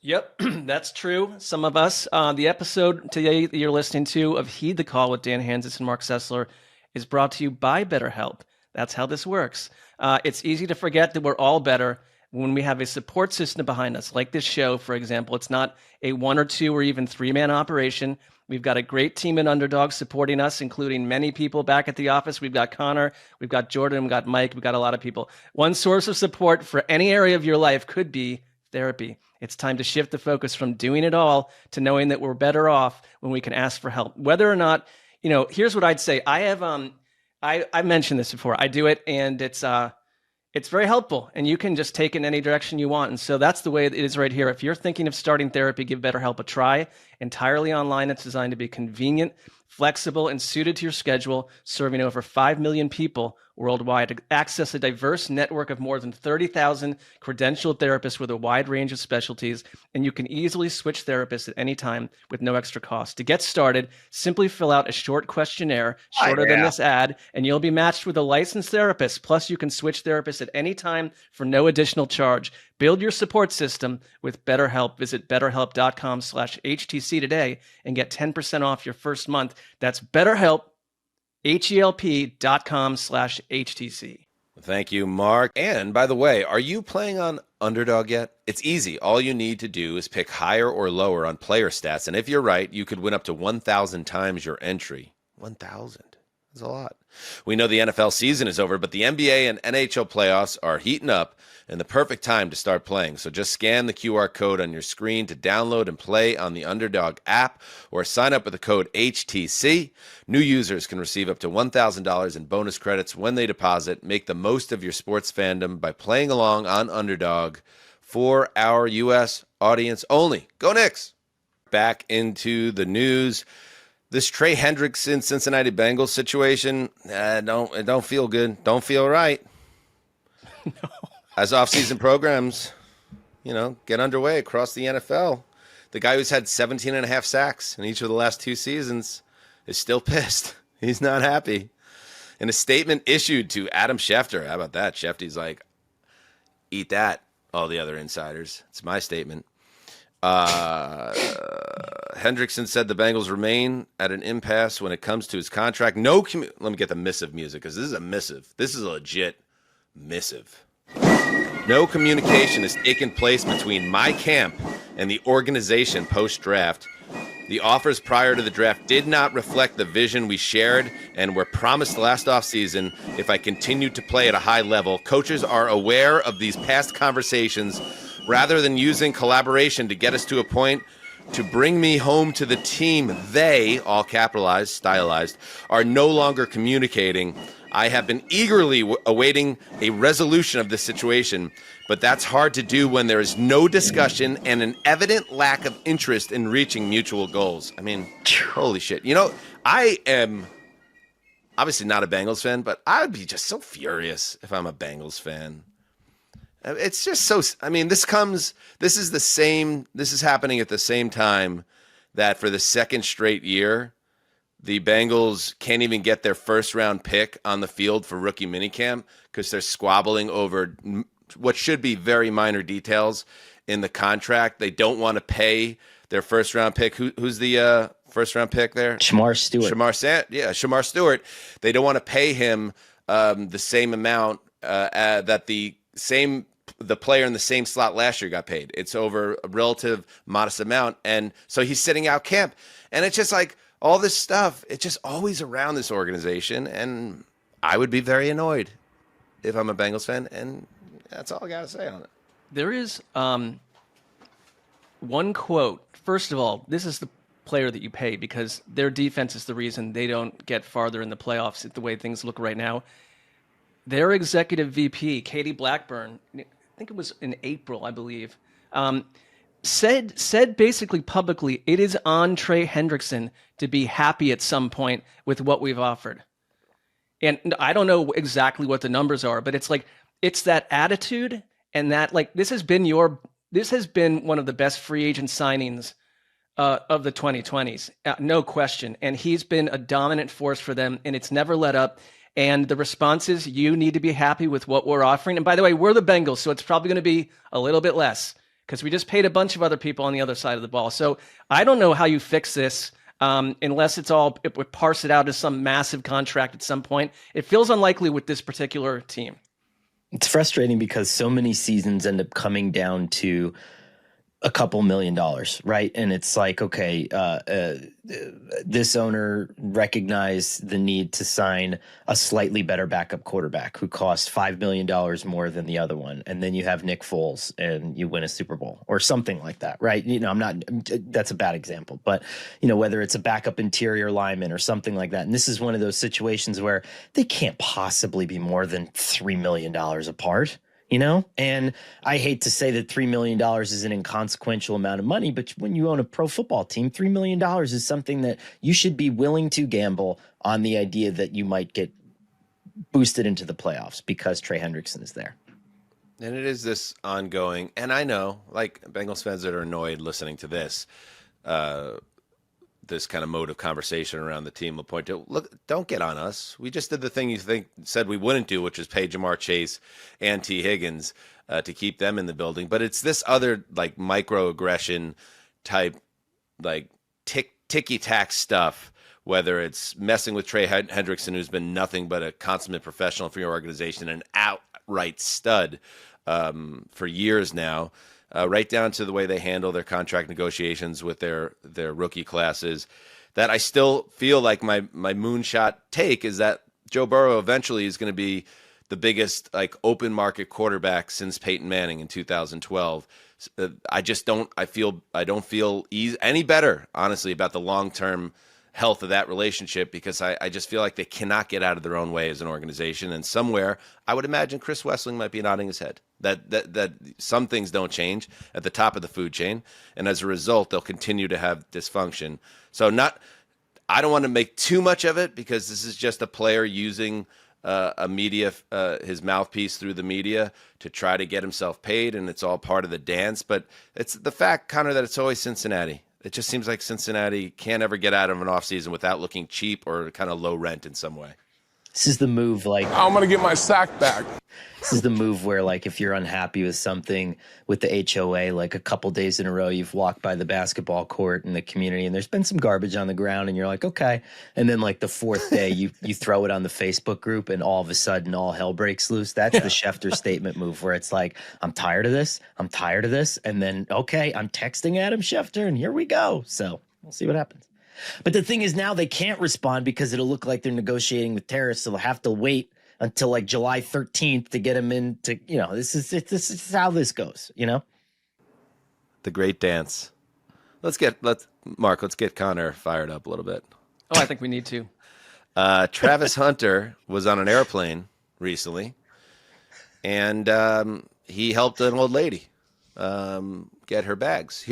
Yep, that's true. Some of us. The episode today that you're listening to of Heed the Call with Dan Hanzus and Marc Sessler is brought to you by BetterHelp. That's how this works. It's easy to forget that we're all better when we have a support system behind us, like this show, for example. It's not a 1 or 2 or even 3-man operation. We've got a great team at Underdog supporting us, including many people back at the office. We've got Connor, we've got Jordan, we've got Mike, we've got a lot of people. One source of support for any area of your life could be therapy. It's time to shift the focus from doing it all to knowing that we're better off when we can ask for help. Whether or not, here's what I'd say. I have, I mentioned this before. I do it, and it's very helpful, and you can just take it in any direction you want. And so that's the way it is right here. If you're thinking of starting therapy, give BetterHelp a try. Entirely online, it's designed to be convenient, flexible, and suited to your schedule, serving over 5 million people worldwide to access a diverse network of more than 30,000 credentialed therapists with a wide range of specialties, and you can easily switch therapists at any time with no extra cost. To get started, simply fill out a short questionnaire, shorter than this ad, and you'll be matched with a licensed therapist. Plus, you can switch therapists at any time for no additional charge. Build your support system with BetterHelp. Visit BetterHelp.com/HTC today and get 10% off your first month. That's BetterHelp. HELP.com/HTC. Thank you, Mark. And by the way, are you playing on Underdog yet? It's easy. All you need to do is pick higher or lower on player stats. And if you're right, you could win up to 1,000 times your entry. 1,000. That's a lot. We know the NFL season is over, but the NBA and NHL playoffs are heating up and the perfect time to start playing. So just scan the QR code on your screen to download and play on the Underdog app or sign up with the code HTC. New users can receive up to $1,000 in bonus credits when they deposit. Make the most of your sports fandom by playing along on Underdog for our U.S. audience only. Go Knicks! Back into the news. This Trey Hendrickson Cincinnati Bengals situation, don't feel good. Don't feel right. No. As offseason programs, get underway across the NFL, the guy who's had 17.5 sacks in each of the last 2 seasons is still pissed. He's not happy. In a statement issued to Adam Schefter, how about that? Schefter's like, eat that, all the other insiders. It's my statement. Hendrickson said the Bengals remain at an impasse when it comes to his contract. Let me get the missive music because this is a missive. This is a legit missive. No communication has taken place between my camp and the organization post-draft. The offers prior to the draft did not reflect the vision we shared and were promised last offseason if I continued to play at a high level. Coaches are aware of these past conversations. Rather than using collaboration to get us to a point to bring me home to the team they, all capitalized, stylized, are no longer communicating. I have been eagerly awaiting a resolution of this situation, but that's hard to do when there is no discussion and an evident lack of interest in reaching mutual goals. I mean, holy shit. You know, I am obviously not a Bengals fan, but I would be just so furious if I'm a Bengals fan. It's just so, I mean, this is happening at the same time that for the second straight year, the Bengals can't even get their first round pick on the field for rookie minicamp because they're squabbling over what should be very minor details in the contract. They don't want to pay their first round pick. Who's the first round pick there? Shamar Stewart. Shamar Stewart. They don't want to pay him the same amount that the player in the same slot last year got paid. It's over a relative modest amount. And so he's sitting out camp. And it's just like all this stuff, it's just always around this organization. And I would be very annoyed if I'm a Bengals fan. And that's all I got to say on it. There is one quote. First of all, this is the player that you pay because their defense is the reason they don't get farther in the playoffs the way things look right now. Their executive VP, Katie Blackburn, I think it was in April, I believe, said basically publicly, it is on Trey Hendrickson to be happy at some point with what we've offered. And I don't know exactly what the numbers are, but it's like, it's that attitude and that, like, this has been one of the best free agent signings of the 2020s, no question. And he's been a dominant force for them, and it's never let up. And the response is, you need to be happy with what we're offering. And by the way, we're the Bengals, so it's probably going to be a little bit less because we just paid a bunch of other people on the other side of the ball. So I don't know how you fix this unless it would parse it out as some massive contract at some point. It feels unlikely with this particular team. It's frustrating because so many seasons end up coming down to a couple $1 million, right? And it's like, okay, this owner recognized the need to sign a slightly better backup quarterback who cost $5 million more than the other one. And then you have Nick Foles and you win a Super Bowl or something like that, right? You know, that's a bad example, but you know, whether it's a backup interior lineman or something like that. And this is one of those situations where they can't possibly be more than $3 million apart. You know, and I hate to say that $3 million is an inconsequential amount of money, but when you own a pro football team, $3 million is something that you should be willing to gamble on the idea that you might get boosted into the playoffs because Trey Hendrickson is there. And it is this ongoing, and I know, like Bengals fans that are annoyed listening to this, this kind of mode of conversation around the team will point to, look, don't get on us. We just did the thing you said we wouldn't do, which is pay Jamar Chase and T. Higgins to keep them in the building. But it's this other like microaggression type, like ticky-tack stuff, whether it's messing with Trey Hendrickson, who's been nothing but a consummate professional for your organization, an outright stud for years now, right down to the way they handle their contract negotiations with their rookie classes, that I still feel like my moonshot take is that Joe Burrow eventually is going to be the biggest like open market quarterback since Peyton Manning in 2012. I don't feel any better, honestly, about the long-term health of that relationship because I just feel like they cannot get out of their own way as an organization. And somewhere I would imagine Chris Wessling might be nodding his head that some things don't change at the top of the food chain. And as a result, they'll continue to have dysfunction. So I don't want to make too much of it because this is just a player using his mouthpiece through the media to try to get himself paid. And it's all part of the dance, but it's the fact, Connor, that it's always Cincinnati. It just seems like Cincinnati can't ever get out of an offseason without looking cheap or kind of low rent in some way. This is the move, like, I'm going to get my sack back. This is the move where, like, if you're unhappy with something with the HOA, like a couple days in a row, you've walked by the basketball court in the community and there's been some garbage on the ground and you're like, okay. And then like the fourth day you throw it on the Facebook group and all of a sudden all hell breaks loose. That's the Schefter statement move where it's like, I'm tired of this. I'm tired of this. And then, okay, I'm texting Adam Schefter and here we go. So we'll see what happens. But the thing is now they can't respond because it'll look like they're negotiating with terrorists. So they'll have to wait until like July 13th to get him into, you know, this is how this goes, you know? The great dance. Let's get Conor fired up a little bit. Oh, I think we need to. Travis Hunter was on an airplane recently, and he helped an old lady get her bags.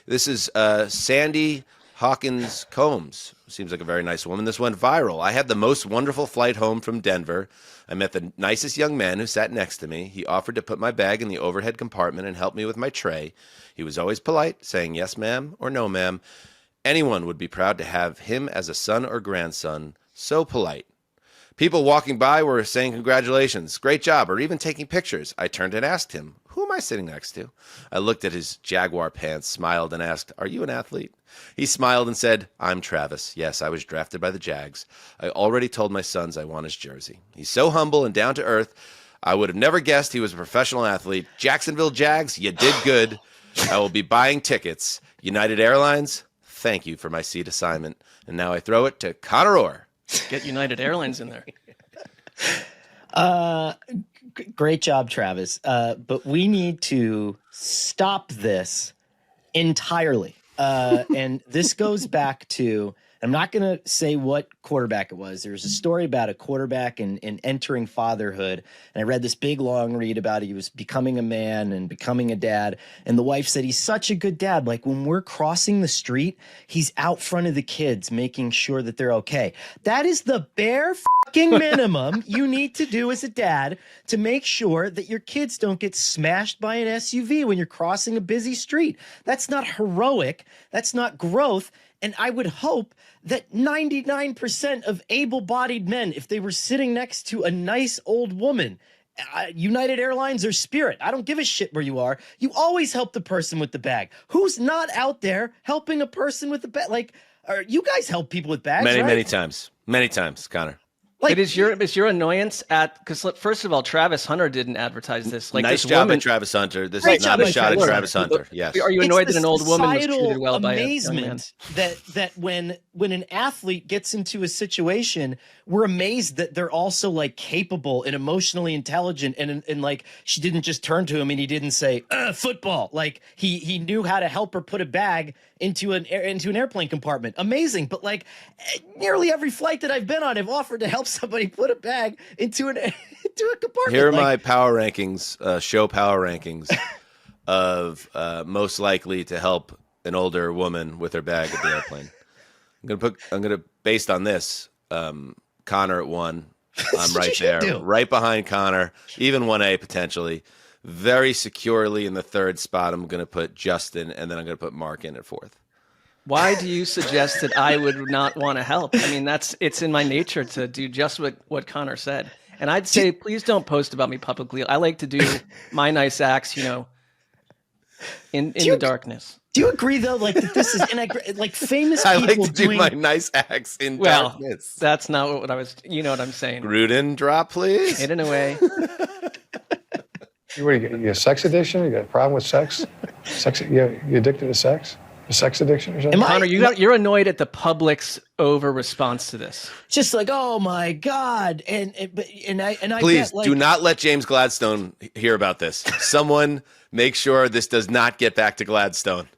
This is Sandy Hawkins Combs. Seems like a very nice woman. This went viral. I had the most wonderful flight home from Denver. I met the nicest young man who sat next to me. He offered to put my bag in the overhead compartment and help me with my tray. He was always polite, saying yes, ma'am, or no, ma'am. Anyone would be proud to have him as a son or grandson. So polite. People walking by were saying congratulations, great job, or even taking pictures. I turned and asked him, who am I sitting next to? I looked at his Jaguar pants, smiled, and asked, are you an athlete? He smiled and said, I'm Travis. Yes, I was drafted by the Jags. I already told my sons I want his jersey. He's so humble and down to earth. I would have never guessed he was a professional athlete. Jacksonville Jags, you did good. I will be buying tickets. United Airlines, thank you for my seat assignment. And now I throw it to Conor Orr. Get United Airlines in there. Great job, Travis. But we need to stop this entirely. And this goes back to, I'm not going to say what quarterback it was. There's a story about a quarterback in entering fatherhood. And I read this big, long read about he was becoming a man and becoming a dad. And the wife said, he's such a good dad. Like when we're crossing the street, he's out front of the kids, making sure that they're okay. That is the bare fucking minimum you need to do as a dad to make sure that your kids don't get smashed by an SUV when you're crossing a busy street. That's not heroic. That's not growth. And I would hope that 99% of able-bodied men, if they were sitting next to a nice old woman, United Airlines or Spirit, I don't give a shit where you are, you always help the person with the bag. Who's not out there helping a person with the bag? Like, you guys help people with bags, right? Many times. Many times, Connor. Like, is your annoyance at, because first of all, Travis Hunter didn't advertise this. Like, nice this job woman, at Travis Hunter. This Great is not job, a shot at Look, Travis Hunter. Yes. Are you annoyed that an old woman was societal treated well by a young man? that when an athlete gets into a situation, we're amazed that they're also like capable and emotionally intelligent, and like she didn't just turn to him and he didn't say football. Like he knew how to help her put a bag into an airplane compartment. Amazing. But like nearly every flight that I've been on, I've offered to help somebody put a bag into a compartment. Here are my power rankings, show power rankings of most likely to help an older woman with her bag at the airplane. I'm gonna based on this, Connor at 1. I'm right there, right behind Connor, even 1A potentially. Very securely in the 3rd spot, I'm going to put Justin, and then I'm going to put Mark in at 4th. Why do you suggest that I would not want to help? I mean, it's in my nature to do just what Connor said. And I'd say, please don't post about me publicly. I like to do my nice acts, in the darkness. Do you agree though, like that this is like famous people I like to doing do my nice acts in well, darkness. That's not what I was. You know what I'm saying. Gruden, drop, please. Hidden away. You got a sex addiction? You got a problem with sex? You addicted to sex? A sex addiction or something? Connor, you're annoyed at the public's over response to this. Just like, oh my God, and I please get, like, do not let James Gladstone hear about this. Someone make sure this does not get back to Gladstone.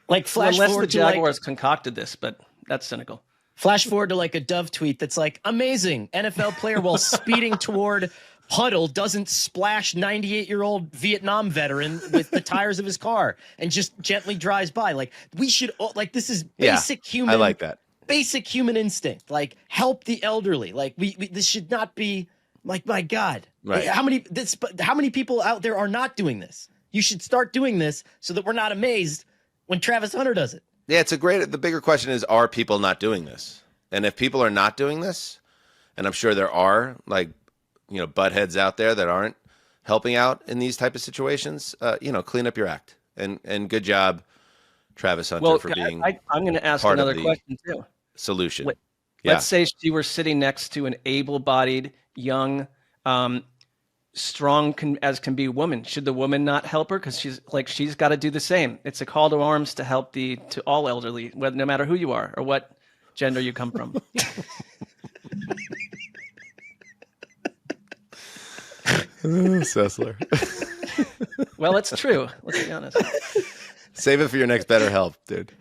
Like flash unless forward the Jaguars concocted this, but that's cynical. Flash forward to like a Dove tweet that's like, amazing NFL player while speeding toward puddle doesn't splash 98-year-old Vietnam veteran with the tires of his car and just gently drives by. Like we should, like this is basic human. I like that. Basic human instinct. Like help the elderly. Like we this should not be like, my God, right. How many people out there are not doing this? You should start doing this so that we're not amazed when Travis Hunter does it. Yeah, the bigger question is, are people not doing this? And if people are not doing this, and I'm sure there are like, buttheads out there that aren't helping out in these type of situations, clean up your act. And good job, Travis Hunter, for being I'm going to ask another question too. Solution. Let's say she were sitting next to an able-bodied, young, strong as can be woman. Should the woman not help her? Because she's got to do the same. It's a call to arms to help to all elderly, no matter who you are or what gender you come from. Sessler. Well, it's true. Let's be honest. Save it for your next Better Help, dude.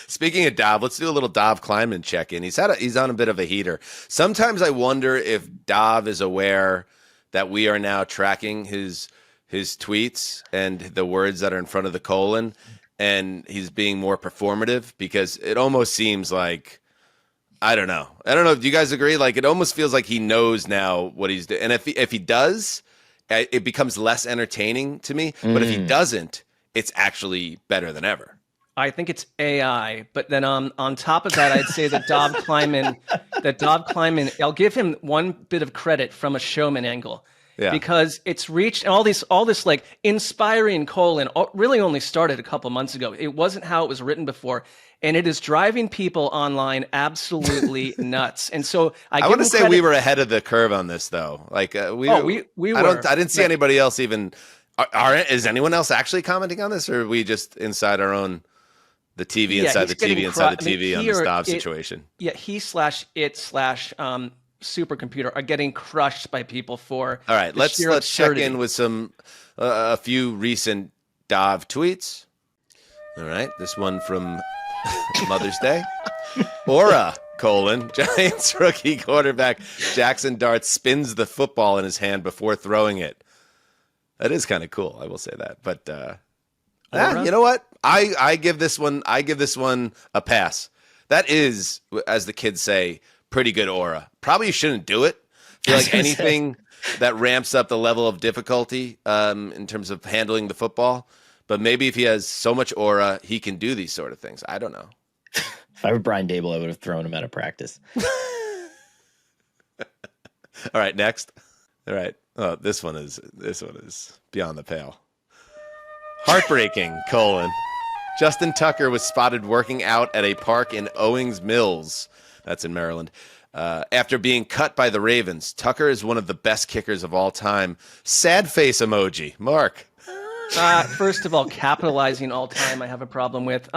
Speaking of Dov, let's do a little Dov Kleiman check in. He's on a bit of a heater. Sometimes I wonder if Dov is aware that we are now tracking his tweets and the words that are in front of the colon, and he's being more performative, because it almost seems like, I don't know. Do you guys agree? Like, it almost feels like he knows now what he's doing. And if he does, it becomes less entertaining to me. But if he doesn't, it's actually better than ever. I think it's AI, but then on top of that, I'd say that Dov Kleiman, I'll give him one bit of credit from a showman angle, because it's reached all this like inspiring colon really only started a couple months ago. It wasn't how it was written before, and it is driving people online absolutely nuts. And so I want to say we were ahead of the curve on this, though. Like we were. I didn't see anybody else even. Is anyone else actually commenting on this, or are we just inside our own? The TV inside the TV inside the TV on this Dov situation. Yeah, supercomputer are getting crushed by people for. All right, let's check in with a few recent Dov tweets. All right, this one from Mother's Day. Aura, Giants rookie quarterback Jackson Dart spins the football in his hand before throwing it. That is kind of cool, I will say that. But you know what? I give this one a pass. That is, as the kids say, pretty good aura. Probably you shouldn't do it. I feel like anything that ramps up the level of difficulty in terms of handling the football. But maybe if he has so much aura, he can do these sort of things. I don't know. If I were Brian Dable, I would have thrown him out of practice. All right, next. All right. Oh, this one is beyond the pale. Heartbreaking, Justin Tucker was spotted working out at a park in Owings Mills, that's in Maryland, after being cut by the Ravens. Tucker is one of the best kickers of all time. Sad face emoji. Mark. First of all, capitalizing all time I have a problem with.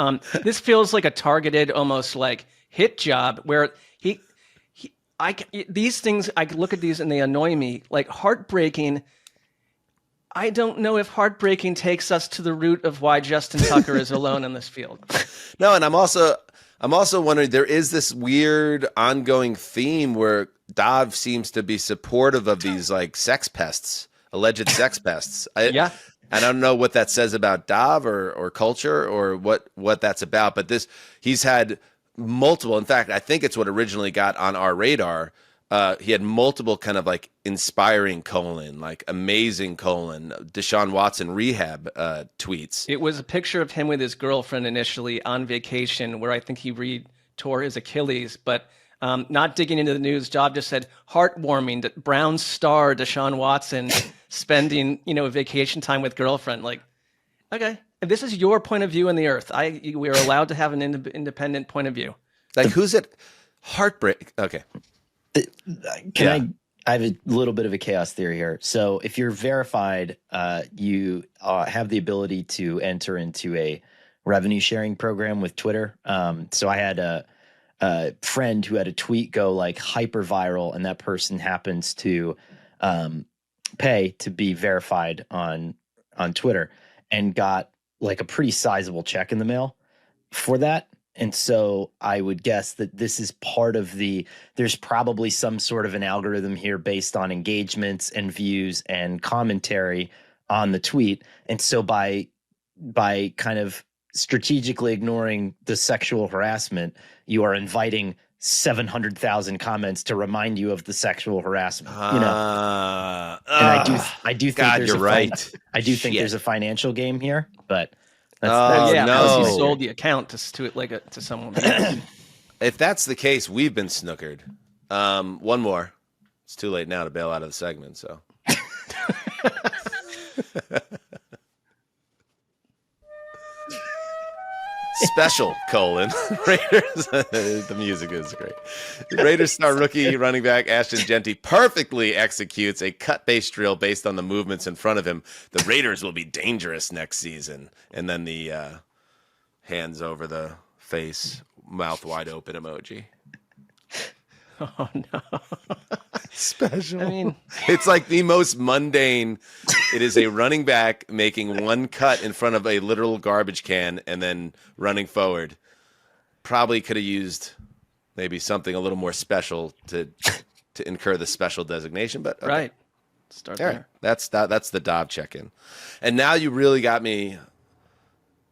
This feels like a targeted, almost like hit job where these things, I look at these and they annoy me. Like heartbreaking. I don't know if heartbreaking takes us to the root of why Justin Tucker is alone in this field. No, and I'm also wondering, there is this weird ongoing theme where Dov seems to be supportive of these like sex pests, alleged sex pests. I don't know what that says about Dov or culture or what that's about, but he's had multiple. In fact, I think it's what originally got on our radar. He had multiple kind of like inspiring like amazing Deshaun Watson rehab tweets. It was a picture of him with his girlfriend initially on vacation where I think he tore his Achilles, but not digging into the news. Job just said heartwarming that Brown star Deshaun Watson spending, vacation time with girlfriend. Like, okay, if this is your point of view in the earth, we are allowed to have an independent point of view. Like, who's it? Heartbreak. Okay. I have a little bit of a chaos theory here. So if you're verified, you have the ability to enter into a revenue sharing program with Twitter. So I had a friend who had a tweet go like hyper viral, and that person happens to pay to be verified on Twitter and got like a pretty sizable check in the mail for that. And so I would guess that this is part of there's probably some sort of an algorithm here based on engagements and views and commentary on the tweet. And so by kind of strategically ignoring the sexual harassment, you are inviting 700,000 comments to remind you of the sexual harassment, and I do think God, you're right. I do think there's a financial game here, but because he sold the account to someone. If that's the case, we've been snookered. One more. It's too late now to bail out of the segment, so. Special, Raiders. The music is great. Raiders star rookie running back Ashton Genty perfectly executes a cut-based drill based on the movements in front of him. The Raiders will be dangerous next season. And then the hands over the face, mouth wide open emoji. Oh, no. Special. I mean, it's like the most mundane. It is a running back making one cut in front of a literal garbage can and then running forward. Probably could have used maybe something a little more special to incur the special designation, but okay. Right. Start All there. right. That's the Dov check-in. And now you really got me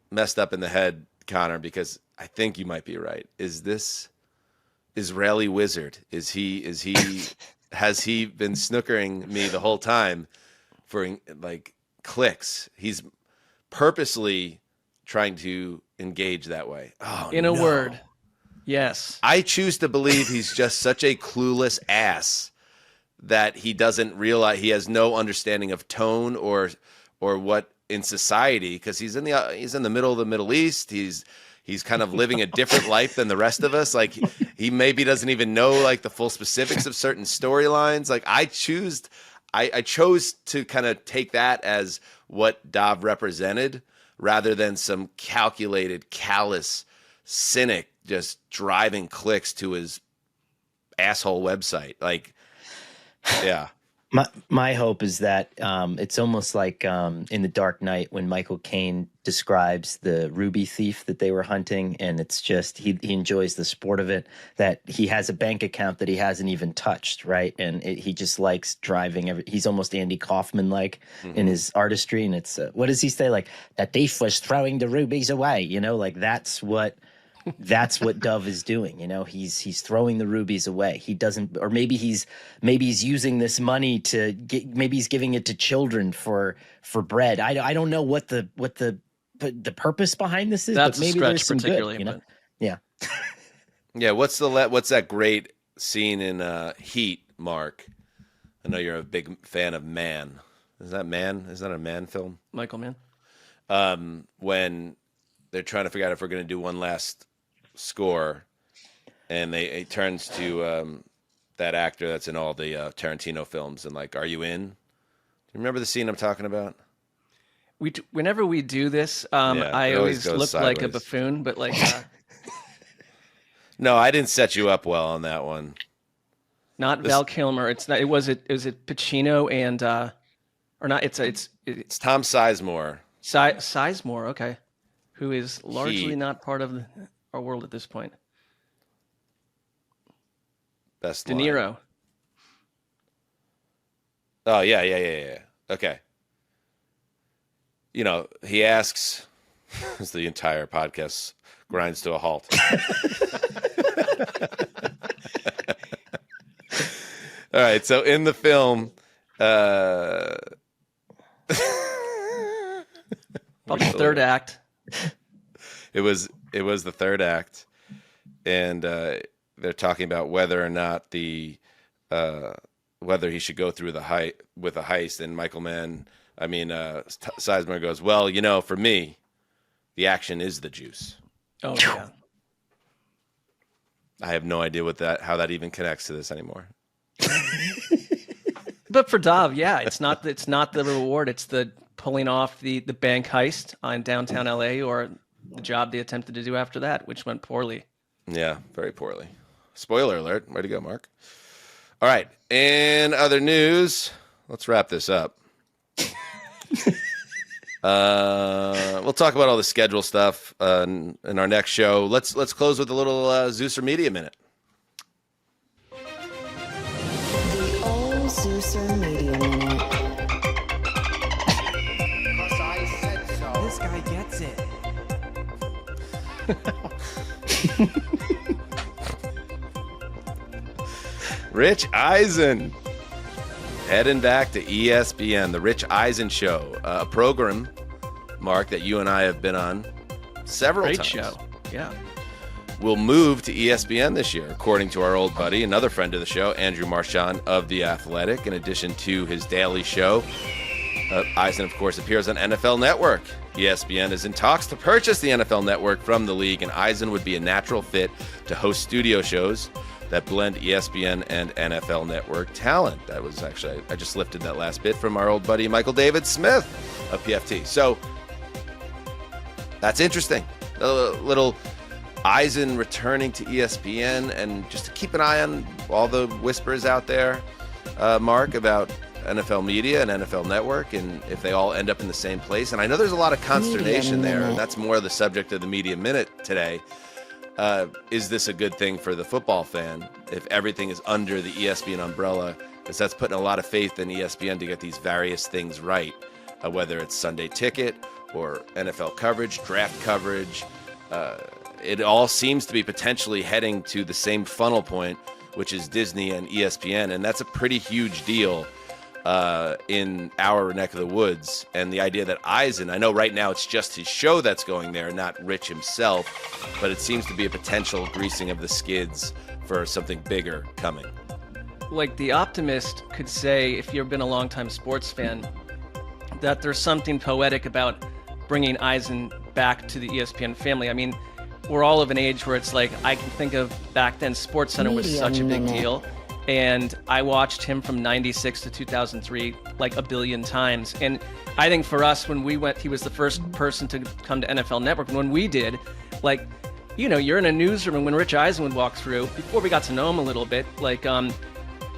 messed up in the head, Connor, because I think you might be right. Is this Israeli wizard? Has he been snookering me the whole time for like clicks? He's purposely trying to engage that way. Oh, in a word, yes. I choose to believe he's just such a clueless ass that he doesn't realize, he has no understanding of tone or what in society, because he's in the middle of the Middle East. He's kind of living a different life than the rest of us. Like he maybe doesn't even know like the full specifics of certain storylines. Like I chose to kind of take that as what Dov represented, rather than some calculated, callous cynic just driving clicks to his asshole website. Like, yeah. My hope is that it's almost like in The Dark Knight when Michael Caine describes the ruby thief that they were hunting, and it's just he enjoys the sport of it, that he has a bank account that he hasn't even touched, right? And he just likes driving. He's almost Andy Kaufman-like in his artistry, and it's what does he say? Like, the thief was throwing the rubies away, you know? Like that's what Dov is doing. You know, he's throwing the rubies away. He doesn't, or maybe he's using this money to get, maybe he's giving it to children for bread. I don't know what the purpose behind this is. That's but maybe a stretch, there's some particularly. good, you know? Yeah. Yeah. What's that great scene in Heat, Mark? I know you're a big fan of Man. Is that Man? Is that a Man film? Michael Mann. When they're trying to figure out if we're going to do one last score, and it turns to that actor that's in all the Tarantino films, and like, are you in? Do you remember the scene I'm talking about? Whenever we do this, I always look sideways. like a buffoon, but like, no, I didn't set you up well on that one. not Val Kilmer. It's not. Was it Pacino and or not? It's Tom Sizemore. Sizemore. Okay, who is largely Heat. not part of our world at this point. Best De line. Niro. Oh, yeah. Okay. You know, he asks, as the entire podcast grinds to a halt. All right, so in the film, Probably third act. It was the third act, and they're talking about whether or not whether he should go through with a heist. And Sizemore goes, well, you know, for me, the action is the juice. Oh yeah. I have no idea how that even connects to this anymore. But for Dov, yeah, it's not the reward. It's the pulling off the bank heist in downtown LA, or the job they attempted to do after that, which went poorly. Yeah, very poorly. Spoiler alert. Way to go, Mark. All right. In other news, let's wrap this up. We'll talk about all the schedule stuff in our next show. Let's close with a little Zeusser Media Minute. The old Zeusser Media Minute. Because I said so. This guy gets it. Rich Eisen heading back to ESPN, the Rich Eisen Show, a program, Mark, that you and I have been on several Great times. show. Yeah. Will move to ESPN this year, according to our old buddy, another friend of the show, Andrew Marchand of The Athletic. In addition to his daily show, Eisen, of course, appears on NFL Network. ESPN is in talks to purchase the NFL Network from the league, and Eisen would be a natural fit to host studio shows that blend ESPN and NFL Network talent. That was actually, I just lifted that last bit from our old buddy Michael David Smith of PFT. So that's interesting. A little Eisen returning to ESPN, and just to keep an eye on all the whispers out there. Mark, about NFL Media and NFL Network, and if they all end up in the same place. And I know there's a lot of consternation there, and that's more the subject of the Media Minute today. Is this a good thing for the football fan if everything is under the ESPN umbrella? Because that's putting a lot of faith in ESPN to get these various things right, whether it's Sunday Ticket or NFL coverage, draft coverage. It all seems to be potentially heading to the same funnel point, which is Disney and ESPN, and that's a pretty huge deal in our neck of the woods. And the idea that Eisen, I know right now it's just his show that's going there, not Rich himself, but it seems to be a potential greasing of the skids for something bigger coming. Like the optimist could say, if you've been a longtime sports fan, that there's something poetic about bringing Eisen back to the ESPN family. I mean, we're all of an age where it's like, I can think of back then SportsCenter was such a big deal. And I watched him from 96 to 2003 like a billion times. And I think for us, when we went, he was the first person to come to NFL Network. And when we did, like, you know, you're in a newsroom, and when Rich Eisen would walk through, before we got to know him a little bit, like,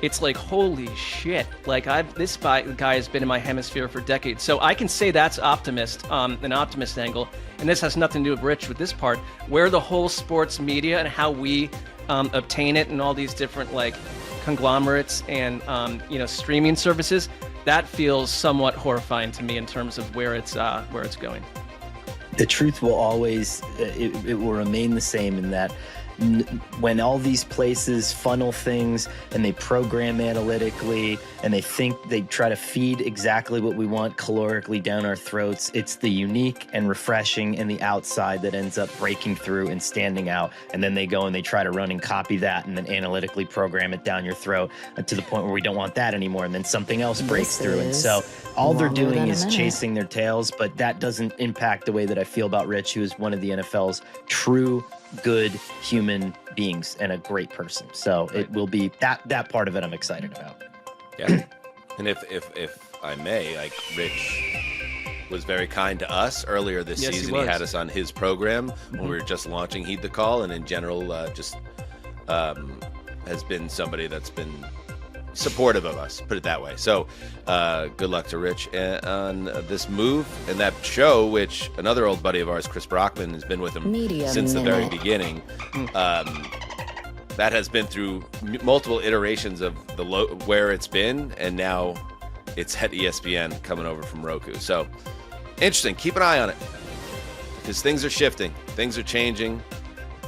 it's like, holy shit. Like, this guy has been in my hemisphere for decades. So I can say that's an optimist angle. And this has nothing to do with Rich with this part, where the whole sports media and how we obtain it and all these different, like, conglomerates and streaming services, that feels somewhat horrifying to me in terms of where it's going. The truth will always it will remain the same in that when all these places funnel things and they program analytically and they try to feed exactly what we want calorically down our throats, it's the unique and refreshing and the outside that ends up breaking through and standing out. And then they go and they try to run and copy that and then analytically program it down your throat to the point where we don't want that anymore. And then something else breaks through. And so all they're doing is chasing their tails, but that doesn't impact the way that I feel about Rich, who is one of the NFL's true good human beings and a great person. So it will be that part of it I'm excited about. Yeah. And if I may, like, Rich was very kind to us earlier this season. He had us on his program when we were just launching Heed the Call, and in general has been somebody that's been supportive of us, put it that way. So good luck to Rich on this move and that show, which another old buddy of ours, Chris Brockman, has been with him since the very beginning. That has been through multiple iterations of where it's been, and now it's at ESPN coming over from Roku. So interesting. Keep an eye on it, because things are shifting, things are changing,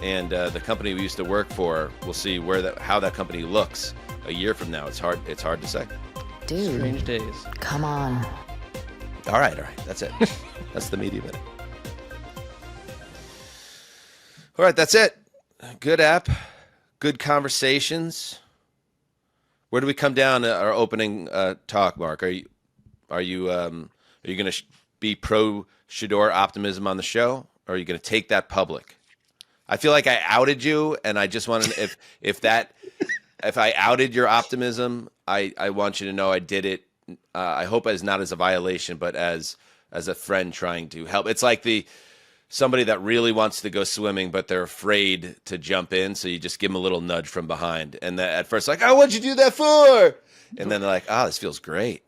and the company we used to work for, we'll see how that company looks a year from now. It's hard to say. Dude, strange days. Come on. All right. That's it. That's the Media Minute. All right, that's it. Good app, good conversations. Where do we come down our opening talk, Mark? Are you going to be pro Shedeur optimism on the show, or are you going to take that public? I feel like I outed you, and I just want to if I outed your optimism, I want you to know I did it. I hope as not as a violation, but as a friend trying to help. It's like somebody that really wants to go swimming, but they're afraid to jump in, so you just give them a little nudge from behind. And at first, like, oh, what'd you do that for? And then they're like, oh, this feels great.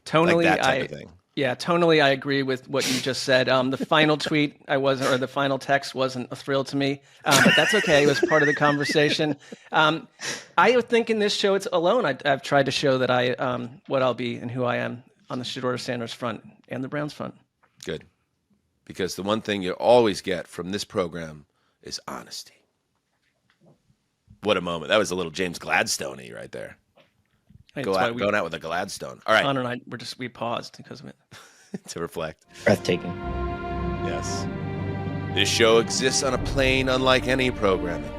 Tonally, like that type of thing. Yeah, tonally, I agree with what you just said. The final tweet the final text wasn't a thrill to me, but that's okay. It was part of the conversation. I think in this show, it's alone. I've tried to show that what I'll be and who I am on the Shedeur Sanders front and the Browns front. Good. Because the one thing you always get from this program is honesty. What a moment. That was a little James Gladstone-y right there. Going out with a Gladstone. All right. Connor and I, we paused because of it. To reflect. Breathtaking. Yes. This show exists on a plane unlike any programming.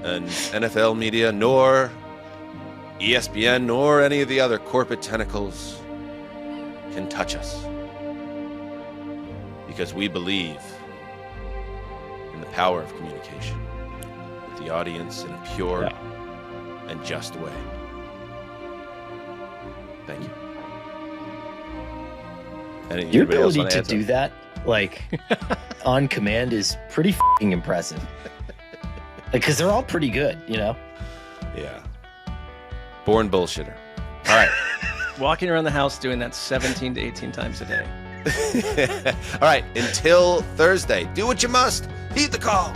And NFL Media, nor ESPN, nor any of the other corporate tentacles can touch us. Because we believe in the power of communication with the audience in a pure and just way. Thank you. Your ability to do that, like, on command is pretty f***ing impressive. Because they're all pretty good, you know? Yeah. Born bullshitter. All right. Walking around the house doing that 17 to 18 times a day. All right. Until Thursday, do what you must. Heed the call.